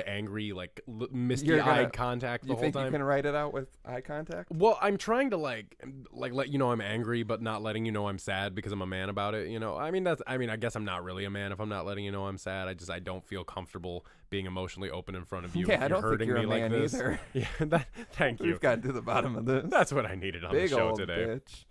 angry, like misty You're eye gonna- contact the you whole think time. you can write it out with eye contact? Well, I'm trying to like let you know I'm angry, but not letting you know I'm sad because I'm a man about it. You know, I mean I guess I'm not really a man if I'm not letting you know I'm sad. I don't feel comfortable being emotionally open in front of you. Yeah, if I you're don't think hurting you're me a like man this. either. Yeah, thank you. We've gotten to the bottom of this. That's what I needed on Big the show old today. bitch.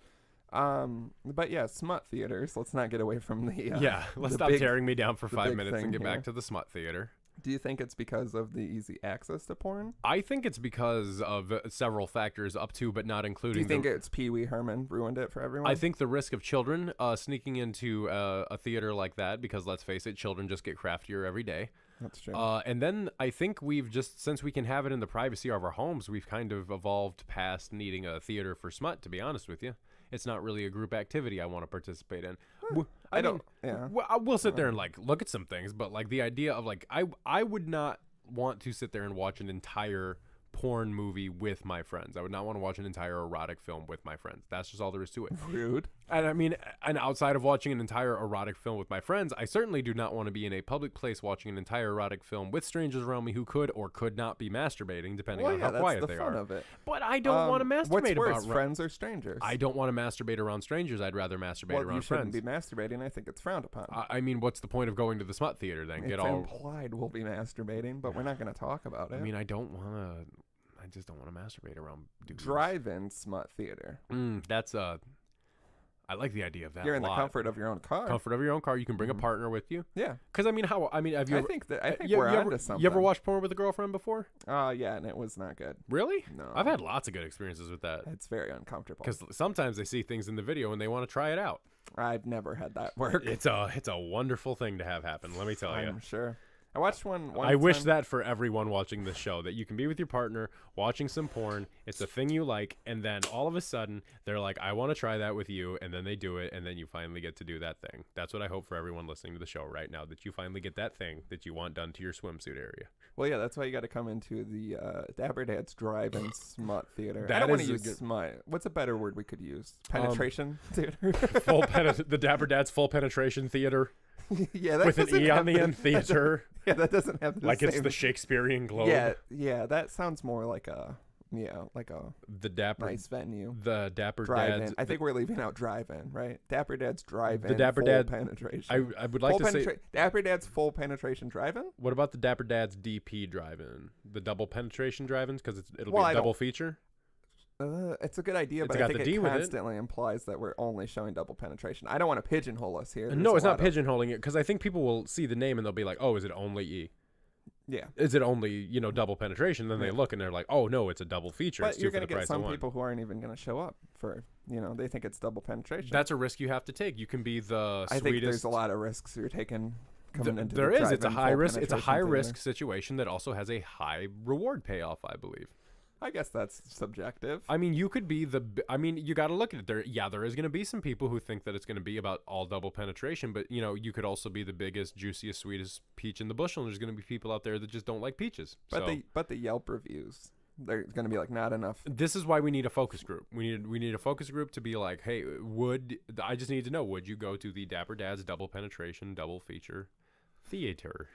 But yeah, smut theaters. Let's not get away from the. Yeah, let's the stop big- tearing me down for the 5 big minutes and thing get here. back to the smut theater. Do you think it's because of the easy access to porn? I think it's because of several factors, up to but not Do including. you think it's Pee Wee Herman ruined it for everyone? I think the risk of children sneaking into a theater like that, because let's face it, children just get craftier every day. That's true. And then I think we've just, since we can have it in the privacy of our homes, we've kind of evolved past needing a theater for smut, to be honest with you. It's not really a group activity I want to participate in. I don't. Yeah. Well, I will sit there and like look at some things, but like the idea of like I would not want to sit there and watch an entire porn movie with my friends. I would not want to watch an entire erotic film with my friends. That's just all there is to it. Rude. And I mean, and outside of watching an entire erotic film with my friends, I certainly do not want to be in a public place watching an entire erotic film with strangers around me who could or could not be masturbating, depending Well, on yeah, how that's quiet the they fun are. of it. But I don't want to masturbate What's about worse, friends or strangers? I don't want to masturbate around strangers. I'd rather masturbate well, around you shouldn't friends. be masturbating. I think it's frowned upon. I mean, what's the point of going to the smut theater then? It's Get all. implied we'll be masturbating, but we're not going to talk about it. I mean, I don't want to. I just don't want to masturbate around dudes. drive-in smut theater. That's I like the idea of that. You're a in the lot. comfort of your own car. Comfort of your own car. You can bring a partner with you. Yeah. Because I mean, have you? I Ever, think you we're ever, onto something. You ever watched porn with a girlfriend before? Yeah, and it was not good. Really? No. I've had lots of good experiences with that. It's very uncomfortable. Because sometimes they see things in the video and they want to try it out. I've never had that work. It's a wonderful thing to have happen. Let me tell you. I'm sure. I watched one I wish time. that for everyone watching this show, that you can be with your partner watching some porn. It's a thing you like, and then all of a sudden they're like, "I want to try that with you," and then they do it, and then you finally get to do that thing. That's what I hope for everyone listening to the show right now, that you finally get that thing that you want done to your swimsuit area. Well, yeah, that's why you got to come into the Dapper Dad's Drive-In Smut Theater. That I don't want is to a use good- smut. What's a better word we could use? Penetration theater. The Dapper Dad's full penetration theater Yeah, that with an doesn't E have on the end. Theater, Yeah, that doesn't have the like same. it's the Shakespearean Globe. Yeah, that sounds more like a The Dapper, nice venue. the Dapper Drive-in. Dad's. I think we're leaving out drive-in, right? Dapper Dad's drive-in. The Dapper full Dad- penetration. I would like full to say. Dapper Dad's full penetration drive-in. What about the Dapper Dad's DP drive-in? The double penetration drive-ins, because it'll Well, be I a don't- double feature. It's a good idea, It's but got I think the D it with it. constantly implies that we're only showing double penetration. I don't want to pigeonhole us here. No, There's it's a not lot of- pigeonholing it, because I think people will see the name and they'll be like, "Oh, is it only E? Yeah, Is it only double penetration?" Then they look and they're like, "Oh no, it's a double feature. but It's you're two for gonna the get price some of one." people who aren't even gonna show up for they think it's double penetration. That's a risk you have to take. You can be the I sweetest. think there's a lot of risks you're taking coming into there the is. It's a drive-in high full risk. It's a penetration high theater. risk situation that also has a high reward payoff, I believe. I guess that's subjective. I mean, you could be you got to look at it. There is going to be some people who think that it's going to be about all double penetration, but you could also be the biggest, juiciest, sweetest peach in the bushel, and there's going to be people out there that just don't like peaches. But the Yelp reviews, they're going to be like not enough. This is why we need a focus group. We need a focus group to be like, hey, I just need to know, would you go to the Dapper Dad's double penetration double feature theater?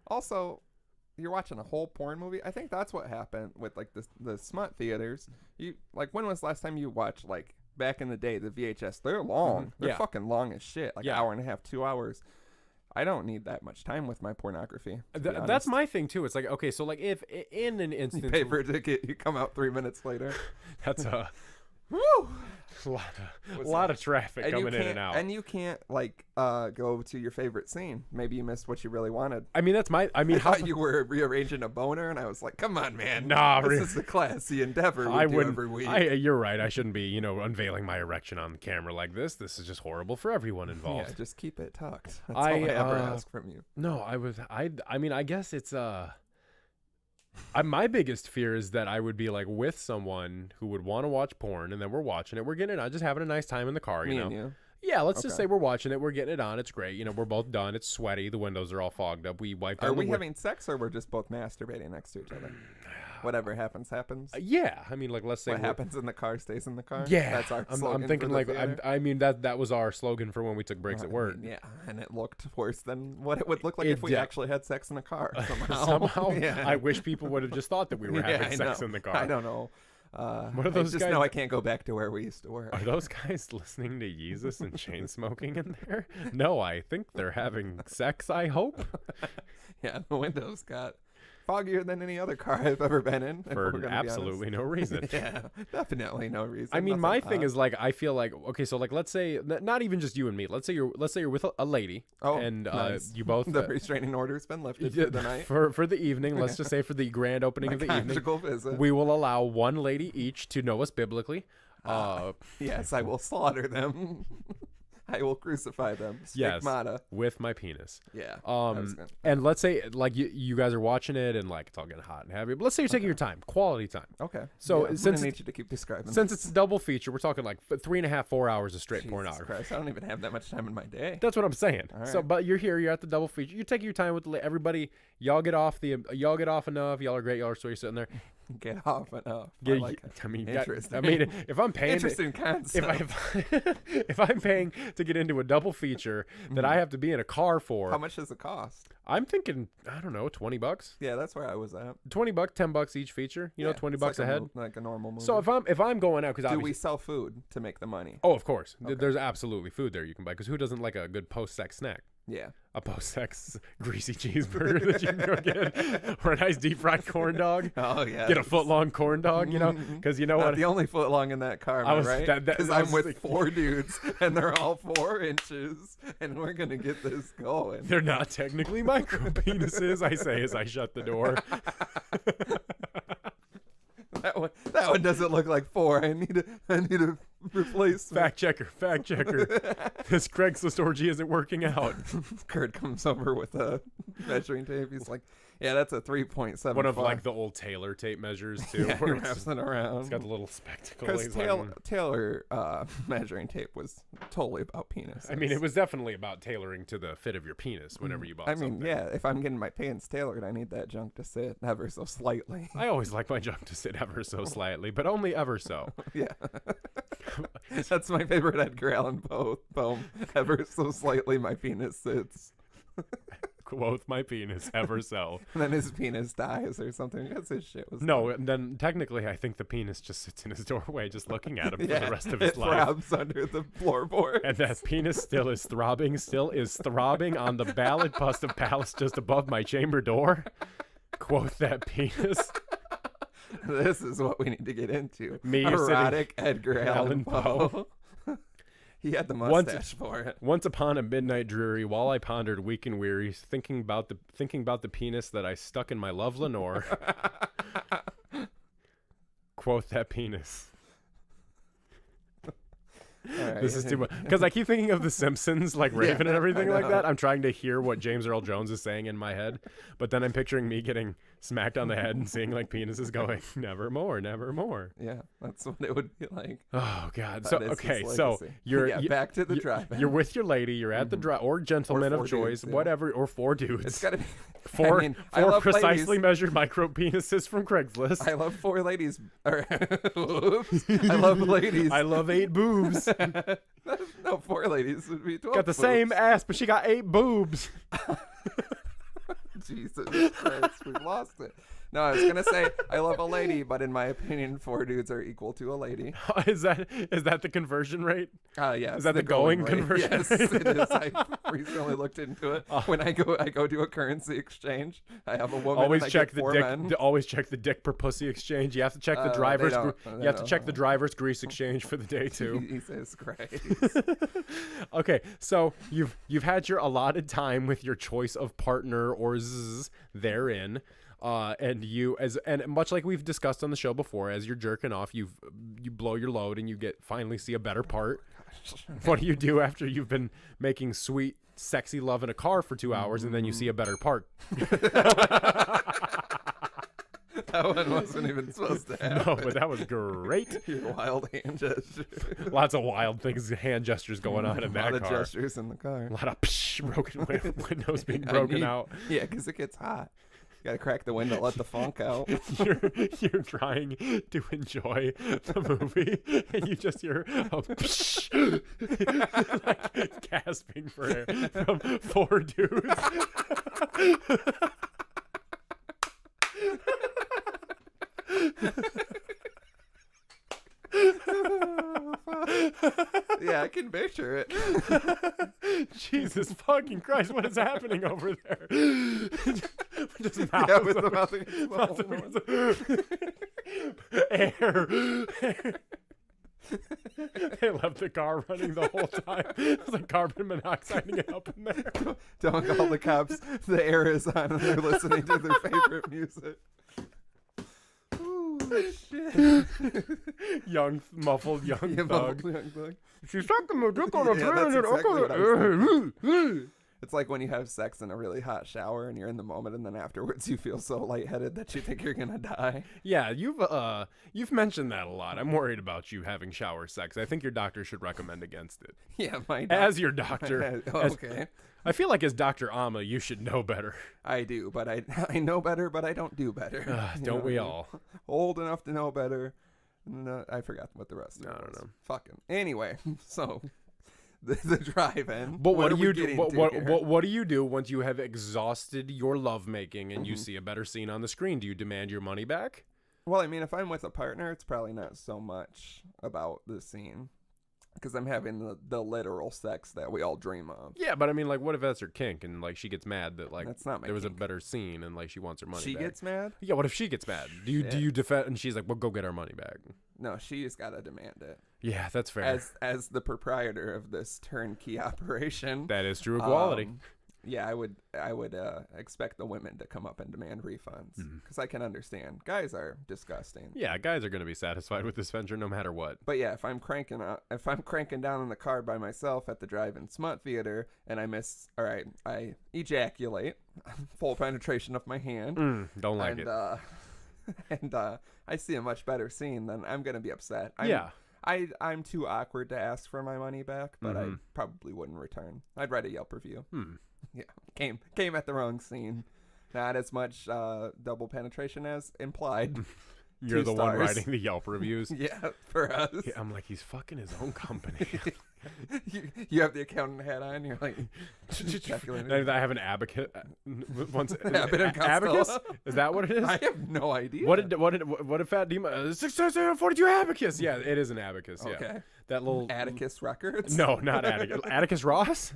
Also, you're watching a whole porn movie. I think that's what happened with like the smut theaters. You like, when was the last time you watched, like, back in the day, the VHS? They're long. They're Yeah. fucking long as shit. Like, Yeah. hour and a half, 2 hours. I don't need that much time with my pornography. to be That's honest. my thing too. It's like, okay, so like if in an You instance, pay for a ticket, you come out 3 minutes later. that's a Woo! lot of traffic And you coming in can't- and out. And you can't, like, go to your favorite scene. Maybe you missed what you really wanted. I mean, that's my. I mean, I thought you were rearranging a boner, and I was like, "Come on, man! Nah, this is the classy endeavor we I do wouldn't. every week." You're right. I shouldn't be, unveiling my erection on the camera like this. This is just horrible for everyone involved. Yeah, just keep it tucked. That's I, all I ever uh, ask from you. No, I mean, I guess it's my biggest fear is that I would be like with someone who would want to watch porn, and then we're watching it, we're getting it on, just having a nice time in the car, Me and you. Yeah, let's just Okay. say we're watching it, we're getting it on, it's great, we're both done, it's sweaty, the windows are all fogged up, we wiped Are down we the having sex, or we're just both masturbating next to each other? Whatever happens, happens. yeah, I mean, like, let's say What happens in the car stays in the car. Yeah, that's our slogan. I'm thinking for the like theater. I mean that was our slogan for when we took breaks I at work. mean, yeah, and it looked worse than what it would look like It if we did. actually had sex in a car somehow. Somehow, Yeah. I wish people would have just thought that we were Yeah, having I sex know. in the car. I don't know. What are those I just guys- know I can't go back to where we used to work. Are those guys listening to Yeezus and chain smoking in there? No, I think they're having sex, I hope. Yeah, the windows got foggier than any other car I've ever been in. if we're For gonna be absolutely no reason. honest. Yeah, definitely no reason. I mean, Nothing my thing odd. is like, I feel like, okay, so like, let's say not even just you and me. Let's say you're with a lady, Oh, and nice. you both the restraining order's been lifted yeah, for the night. for the evening. Let's just say for the grand opening My of the evening, conjugal visit. we will allow one lady each to know us biblically. Yes, I will slaughter them. I will crucify them. Yes. Stigmata. With my penis. Yeah. that was Um, good. and let's say like you guys are watching it and like it's all getting hot and heavy. But let's say you're taking your time, quality time. Okay. So yeah, I'm since gonna it's- need you to keep describing. Since it's a double feature, we're talking like 3.5, 4 hours of straight Jesus pornography. Christ, I don't even have that much time in my day. That's what I'm saying. All So, right. but you're here, you're at the double feature. You're taking your time with everybody. Y'all get off enough. Y'all are great. Y'all are so you're sitting there. Get off enough. I Yeah, like it. I mean, Interesting. I mean, if I'm paying, Interesting concept. if I'm paying to get into a double feature that I have to be in a car for, How much does it cost? I'm thinking, I don't know, $20. Yeah, that's where I was at. $20, $10 each feature. You know, Yeah, $20 it's a like head. like a normal movie. So if I'm going out, because do we sell food to make the money? oh, of course, there's absolutely food there you can buy. Because who doesn't like a good post-sex snack? Yeah. A post-sex greasy cheeseburger that you can go get, or a nice deep fried corn dog. Oh yeah. Get a foot-long corn dog, because you know Not what? the only foot long in that car, am I I was- right? that- Because I I'm was with thinking- 4 dudes, and they're all 4 inches, and we're gonna get this going. They're not technically micro penises, I say as I shut the door. That one doesn't look like 4. I need a replacement. Fact checker. This Craigslist orgy isn't working out. Kurt comes over with a measuring tape. He's like, "Yeah, that's a 3.7." One of like the old Taylor tape measures too. yeah, where he wraps it around. it's got the little spectacle. Because He's like, Taylor measuring tape was totally about penis. I mean, it was definitely about tailoring to the fit of your penis whenever you bought I mean, something. yeah, if I'm getting my pants tailored, I need that junk to sit ever so slightly. I always like my junk to sit ever so slightly, but only ever so. Yeah. That's my favorite Edgar Allan Poe poem. Ever so slightly my penis sits. Quoth my penis ever so. And then his penis dies or something because his shit was... No, and then technically I think the penis just sits in his doorway just looking at him for the rest of his it life. throbs under the floorboard. And that penis still is throbbing on the ballad bust of Palace just above my chamber door. Quoth that penis. This is what we need to get into. Me sitting- Erotic Edgar Allan Allan Poe. He had the mustache for it. Once upon a midnight dreary, while I pondered weak and weary, thinking about the penis that I stuck in my love Lenore. Quoth that penis. right. This is too much. Because I keep thinking of The Simpsons, like Raven and everything I like know. that. I'm trying to hear what James Earl Jones is saying in my head. But then I'm picturing me getting smacked on the head and seeing like penises going, never more, never more. Yeah, that's what it would be like. Oh, God. That So, is his okay. So legacy. you're, yeah, back to the drive-in. you're with your lady. You're at the drive, or gentleman Or of 4 choice, dudes, yeah. whatever, or 4 dudes. It's got to be... Four, I mean, I four love precisely ladies. measured micro penises from Craigslist. I love 4 ladies. Oops. I love ladies. I love 8 boobs. No, 4 ladies would be 12 Got the boobs. same ass, but she got 8 boobs. Jesus Christ, we've lost it. No, I was going to say I love a lady, but in my opinion, 4 dudes are equal to a lady. Is that the conversion rate? Yeah. Is that the going rate. conversion Yes, rate? it is. I recently looked into it. When I go do a currency exchange, I have a woman Always and I check get the 4 dick. men. Always check the dick per pussy exchange. You have to check the They driver's. don't. You They have to don't. check the driver's grease exchange for the day too. Jesus Christ. Okay, so you've had your allotted time with your choice of partner or therein. And much like we've discussed on the show before, as you're jerking off, you blow your load and you finally see a better part. What do you do after you've been making sweet, sexy love in a car for 2 hours and then you see a better part? That one wasn't even supposed to happen. No, but that was great. Your wild hand gesture. Lots of wild things, hand gestures going on in A that lot of car. gestures in the car. A lot of broken windows being I broken need- out. Yeah, because it gets hot. You gotta crack the window, let the funk out. You're trying to enjoy the movie, and you just hear a psh, like gasping for air from 4 dudes. Yeah, I can picture it. Jesus fucking Christ, what is happening over there? Just Yeah, with the mouth mouth against the wall. air. They left the car running the whole time. It's like carbon monoxide getting up in there. Don't call the cops. The air is on and they're listening to their favorite music. Ooh, shit. Young, muffled young Yeah, thug. muffled young thug. She's sucking my dick on a Yeah, that's planet. exactly what I was It's like when you have sex in a really hot shower and you're in the moment, and then afterwards you feel so lightheaded that you think you're gonna die. Yeah, you've mentioned that a lot. I'm worried about you having shower sex. I think your doctor should recommend against it. Yeah, my As your doctor, okay. I feel like as Dr. Amma, you should know better. I do, but I know better, but I don't do better. You Don't know we what I mean? all? Old enough to know better. No, I forgot what the rest of it I don't was. know. Fucking. Anyway, so the drive-in. But what are do we you do? getting What, to what, here? what do you do once you have exhausted your lovemaking and you see a better scene on the screen? Do you demand your money back? Well, I mean, if I'm with a partner, it's probably not so much about the scene. Because I'm having the literal sex that we all dream of. Yeah, but I mean, like, what if that's her kink and like she gets mad that like That's not my there was a kink. better scene and like she wants her money She back? gets mad? Yeah, what if she gets mad? Do you defend? And she's like, "Well, go get our money back." No, she just got to demand it. Yeah, that's fair. As the proprietor of this turnkey operation. That is true equality. Yeah, I would expect the women to come up and demand refunds Mm-hmm. because I can understand guys are disgusting. Yeah, guys are gonna be satisfied with this venture no matter what. But yeah, if I'm cranking down in the car by myself at the drive-in smut theater and I ejaculate, full penetration of my hand, Don't like it. and I see a much better scene, then I'm gonna be upset. Yeah. I'm too awkward to ask for my money back, but I probably wouldn't return. I'd write a Yelp review. Yeah, came at the wrong scene. Not as much double penetration as implied. You're 2 the one stars. writing the Yelp reviews. Yeah, for us. Yeah, I'm like, he's fucking his own company. you have the accountant hat on. You're like, calculating. I have an abacus. Abbott and Abacus? Costello? Is that what it is? I have no idea. What did Fat Dima? 642 abacus. Yeah, it is an abacus. Yeah. Okay. That little Atticus Records? No, not Atticus. Atticus Ross,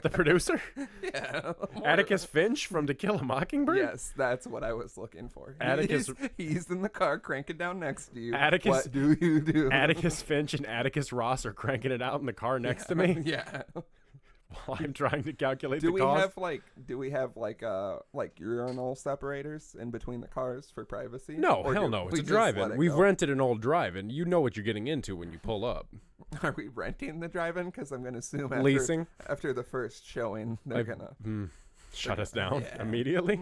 the producer. Yeah. Atticus Finch from To Kill a Mockingbird. Yes, that's what I was looking for. Atticus- He's in the car cranking down next to you. Atticus- What do you do? Atticus Finch and Atticus Ross are cranking it out in the car next to me Yeah. while I'm trying to calculate Do the we cost. have like urinal separators in between the cars for privacy? No, Or hell do no. It's we a just let drive-in. it We've go? rented an old drive-in. You know what you're getting into when you pull up. Are we renting the drive-in? Because I'm going to assume Leasing? after the first showing, they're going to... Shut us down Yeah. immediately.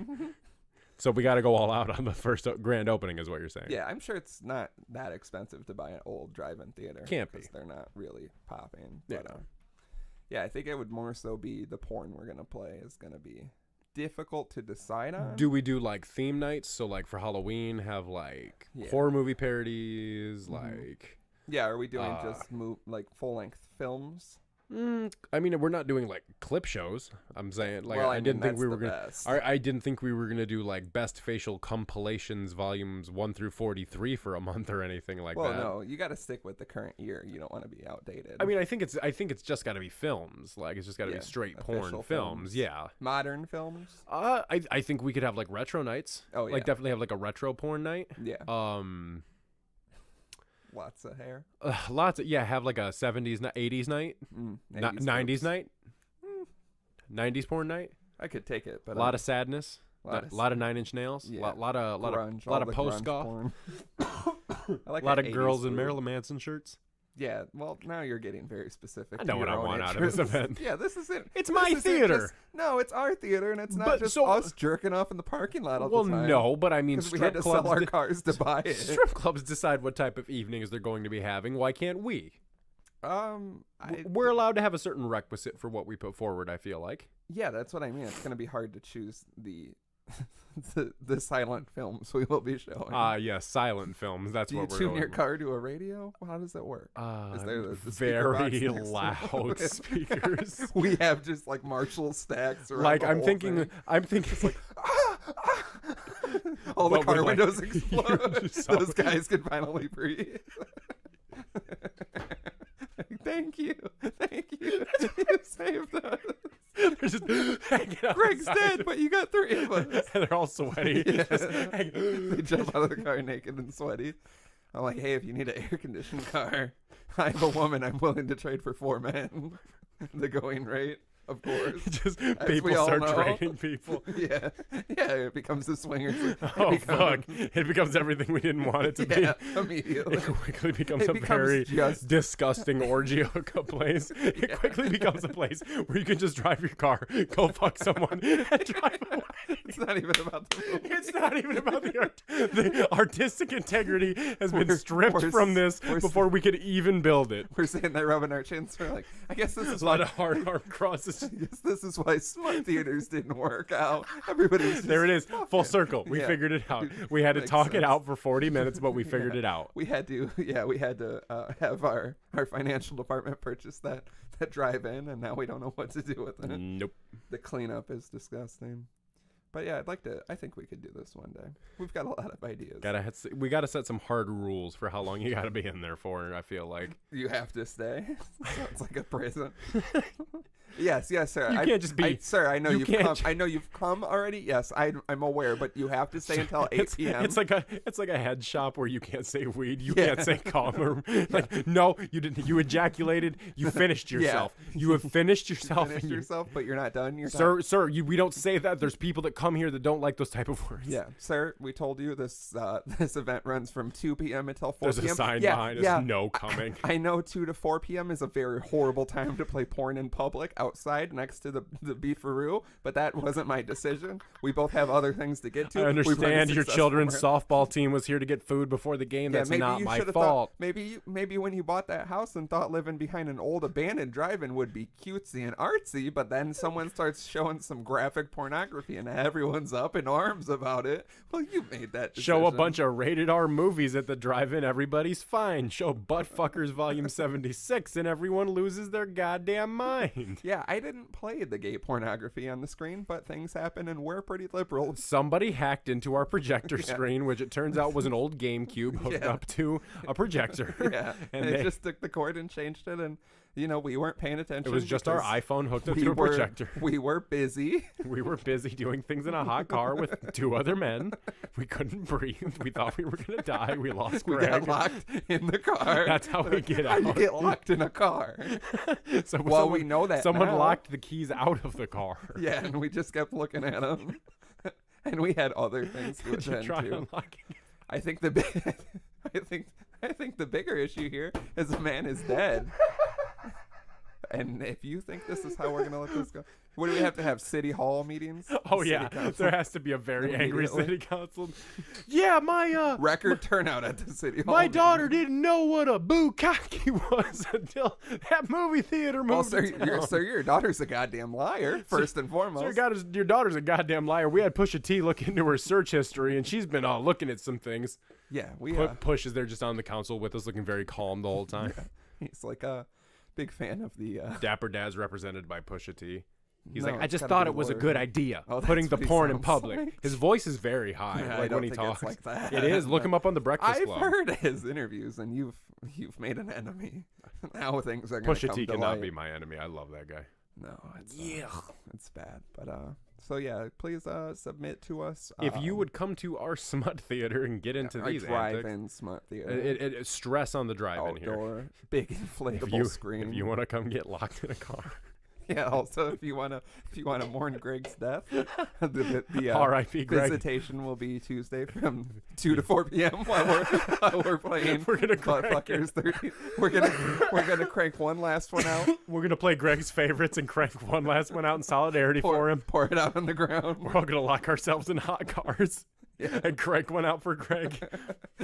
So we got to go all out on the first grand opening is what you're saying. Yeah, I'm sure it's not that expensive to buy an old drive-in theater. Can't be. Because they're not really popping. Yeah. But, yeah, I think it would more so be the porn we're going to play is going to be difficult to decide on. Do we do like theme nights? So like for Halloween, have like horror movie parodies, like... Yeah, are we doing just like full-length films? I mean, we're not doing like clip shows. I'm saying like Well, I didn't think that's we were the gonna. best. I didn't think we were gonna do like best facial compilations volumes 1 through 43 for a month or anything like Well, that. no, you got to stick with the current year. You don't want to be outdated. I mean, I think it's just got to be films. Like it's just got to Yeah, be straight porn official films. films. Yeah. Modern films? I think we could have like retro nights. Oh, yeah. Like definitely have like a retro porn night. Yeah. Lots of hair. Lots of have like a 70s 80s night, 90s tropes. night, 90s porn night. I could take it, but A lot of sadness. lot A lot of 9 Inch Nails. Yeah. Lot of grunge, lot all of the post grunge goth. porn. I like A lot of that girls 80s in food. Marilyn Manson shirts. Yeah, well, now you're getting very specific. I to know what your I own want out of this interests. event. Yeah, this is it. It's This my isn't theater. just- no, it's our theater, and it's not But just so- us jerking off in the parking lot all Well, the time. no, but I mean, because we had strip to sell clubs. our cars to buy it. Strip clubs decide what type of evenings they're going to be having. Why can't we? We're allowed to have a certain requisite for what we put forward. I feel like. Yeah, that's what I mean. It's going to be hard to choose the the silent films we will be showing. Yes, silent films. That's Do you what we're tune going your with. car to a radio? How does that work? Is there the speaker very box next to loud it? speakers. We have just like Marshall stacks. Around Like the I'm whole thinking, thing. I'm thinking. All the But car with, like, windows explode. just Those guys can finally breathe. Thank you. You saved us. They're just hanging Greg's outside. dead, but you got 3 of us. And they're all sweady. Yeah. Just hang- They jump out of the car naked and sweaty. I'm like, hey, if you need an air-conditioned car, I'm a woman. I'm willing to trade for 4 men. The going rate, of course. just we people all start know. trading people. Yeah, it becomes a swingers. Oh fuck! It becomes everything we didn't want it to Yeah, be. immediately. It quickly becomes It a becomes very just- disgusting orgy hookup place. It quickly becomes a place where you can just drive your car, go fuck someone, and drive away. It's not even about the movie. It's not even about the art. The artistic integrity has been We're- stripped we're from s- this we're s- before we could even build it. We're sitting there rubbing our chins. We're like, I guess this is A lot of hard arm crosses. I guess this is why smut theaters didn't work out. Everybody was just There it is, full fucking- circle. We Yeah. figured it out. We had to Makes talk it sense. out for 40 minutes, but we figured it out. We had to, have our financial department purchase that drive-in, and now we don't know what to do with it. Nope. The cleanup is disgusting. But yeah, I think we could do this one day. We've got a lot of ideas. We gotta set some hard rules for how long you gotta be in there for. I feel like You have to stay. Sounds like a prison. Yes, sir. You can't just be- sir, I know you you've can't come. ju- I know you've come already. Yes, I'm aware, but you have to stay until 8 p.m. It's like a head shop where you can't say weed, you Yeah. can't say cum, or like no, you didn't. You ejaculated. You finished yourself. You have finished yourself. Finish and you- yourself, but you're not done. You're Sir, we don't say that. There's people that come here that don't like those type of words. Yeah, sir. We told you this event runs from 2 p.m. until 4 There's p.m. a sign yeah, behind yeah. us. No coming. I know 2 to 4 p.m. is a very horrible time to play porn in public outside next to the beefaroo, but that wasn't my decision. We both have other things to get to. I We run a understand your successful children's brand. softball team was here to get food before the game. That's maybe not you my should've fault. Thought, maybe when you bought that house and thought living behind an old abandoned drive-in would be cutesy and artsy, but then someone starts showing some graphic pornography and everyone's up in arms about it. Well, you made that decision. Show a bunch of rated R movies at the drive-in. Everybody's fine. Show Buttfuckers Volume 76 and everyone loses their goddamn mind. Yeah, I didn't play the gay pornography on the screen, but things happen and we're pretty liberal. Somebody hacked into our projector Yeah. screen, which it turns out was an old GameCube hooked Yeah. up to a projector. Yeah, and they they- just took the cord and changed it, and we weren't paying attention. it was just our because iPhone hooked up we to a were- projector. We were busy. We were busy doing things in a hot car with 2 other men. We couldn't breathe. We thought we were going to die. We lost We Greg. got locked in the car. That's how we get How you out. get locked in a car? So Well, someone- we know that someone now. locked the keys out of the car. Yeah, and we just kept looking at them. And we had other things to Did you attend try to. unlocking? I think the I think the bigger issue here is the man is dead. And if you think this is how we're gonna let this go, what do we have to have? City hall meetings? Oh City yeah, council? there has to be a very angry Immediately. city council. Yeah, my Record turnout at the city hall. my meeting. daughter didn't know what a bukkake was until that movie theater Well, moved sir, to town. your daughter's a goddamn liar. First and foremost. So your daughter's a goddamn liar. We had Pusha T look into her search history, and she's been looking at some things. Yeah, we. Push is there just on the council with us, looking very calm the whole time. He's like a big fan of the. Dapper Dad's represented by Pusha T. He's No, like, I it's just gotta thought be it was a Lord. good idea, Oh, putting that's the what he porn in sounds public. like. His voice is very high, Yeah, I like don't when he think talks. it's like that. It is. Look him up on the Breakfast I've Club. heard his interviews, and you've made an enemy. How things are going to Pusha come T to cannot light. be my enemy. I love that guy. No, it's it's bad. But so yeah, please submit to us. If you would come to our smut theater and get into our these antics, drive-in smut theater, it stress on the drive-in here. outdoor, big inflatable If you, screen. if you want to come get locked in a car, Yeah. Also, if you wanna mourn Greg's death, the R.I.P. Greg. visitation will be Tuesday from 2 to 4 p.m. while we're playing. We're gonna Butt crank Fuckers 30. We're gonna crank one last one out. We're gonna play Greg's favorites and crank one last one out in solidarity for him. Pour it out on the ground. We're all gonna lock ourselves in hot cars and crank one out for Greg.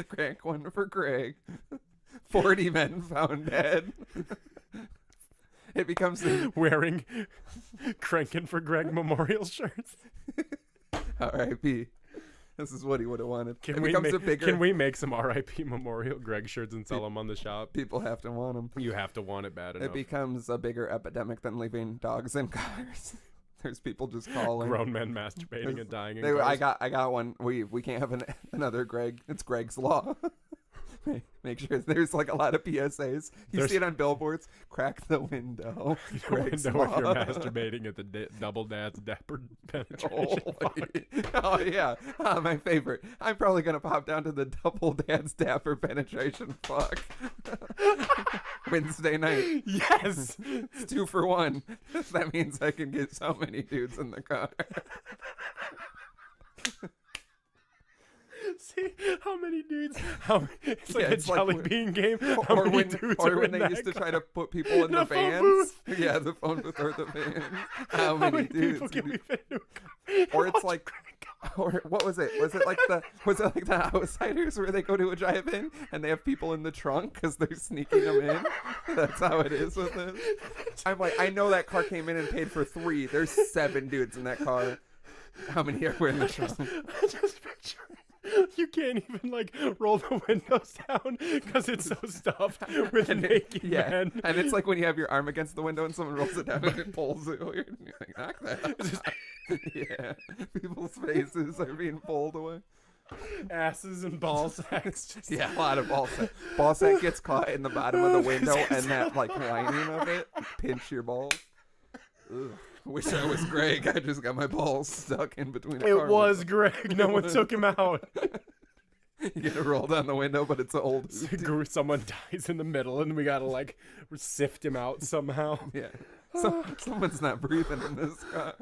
Crank one for Greg. 40 men found dead. It becomes Wearing cranking for Greg memorial shirts. R.I.P. This is what he would have wanted. Can It we, becomes make, a bigger. can we make some R.I.P. memorial Greg shirts and sell them on the shop? People have to want them. You have to want it bad It enough. becomes a bigger epidemic than leaving dogs in cars. There's people just calling. Grown men masturbating and dying in I cars. got one. We can't have another Greg. It's Greg's law. Make sure there's like a lot of PSAs. You see it on billboards. Crack the window. Greg's Window if you're law. masturbating at the double dad's dapper penetration. Oh, Fuck. oh yeah, my favorite. I'm probably gonna pop down to the double dad's dapper penetration fuck. Wednesday night. Yes. It's 2 for 1. That means I can get so many dudes in the car. See how many dudes? It's like Yeah, a it's like jelly when- bean game. How Or many when, dudes or are when in they that used to car? try to put people in the The phone vans. booth. Yeah, the phone booth or the vans. How How many many dudes? people can we fit into a car? Or it's like, or what was it? Was it like the Outsiders where they go to a drive-in and they have people in the trunk because they're sneaking them in? That's how it is with this. I'm like, I know that car came in and paid for 3. There's 7 dudes in that car. How many are in the trunk? I just picture you can't even like roll the windows down because it's so stuffed with naked men. And it's like when you have your arm against the window and someone rolls it down and it pulls it. You're like, knock that. Yeah, people's faces are being pulled away. Asses and ball sacks. Just Yeah, a lot of ball sack. Ball sack gets caught in the bottom of the window, and that like lining of it pinch your balls. Ugh. Wish I was Greg. I just got my balls stuck in between. It was Greg. No one took him out. You get to roll down the window, but it's old. Someone dies in the middle, and we gotta like sift him out somehow. Yeah. Someone's not breathing in this car.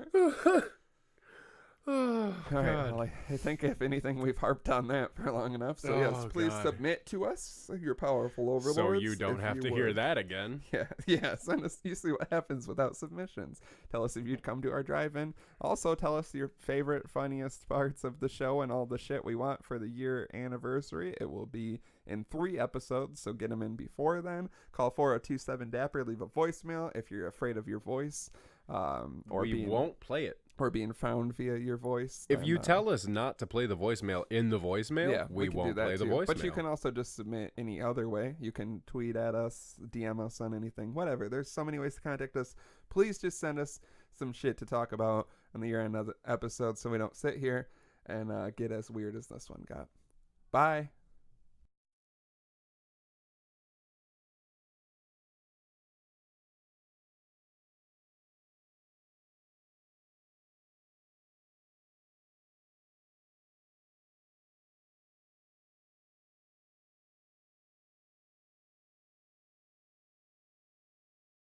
Oh, All right. God. Well, I think if anything, we've harped on that for long enough. So yes, Oh, please God. submit to us, your powerful overlords. So you don't if have you to hear would. that again. Yeah. Send us. You see what happens without submissions. Tell us if you'd come to our drive-in. Also, tell us your favorite, funniest parts of the show and all the shit we want for the year anniversary. It will be in 3 episodes, so get them in before then. Call 4027-DAPPER. Leave a voicemail if you're afraid of your voice, or We won't play it. or being found via your voice. If then, you tell us not to play the voicemail in the voicemail, yeah, we can do won't that play the too. voicemail. But you can also just submit any other way. You can tweet at us, DM us on anything, whatever. There's so many ways to contact us. Please just send us some shit to talk about on the year-end episode so we don't sit here and get as weird as this one got. Bye.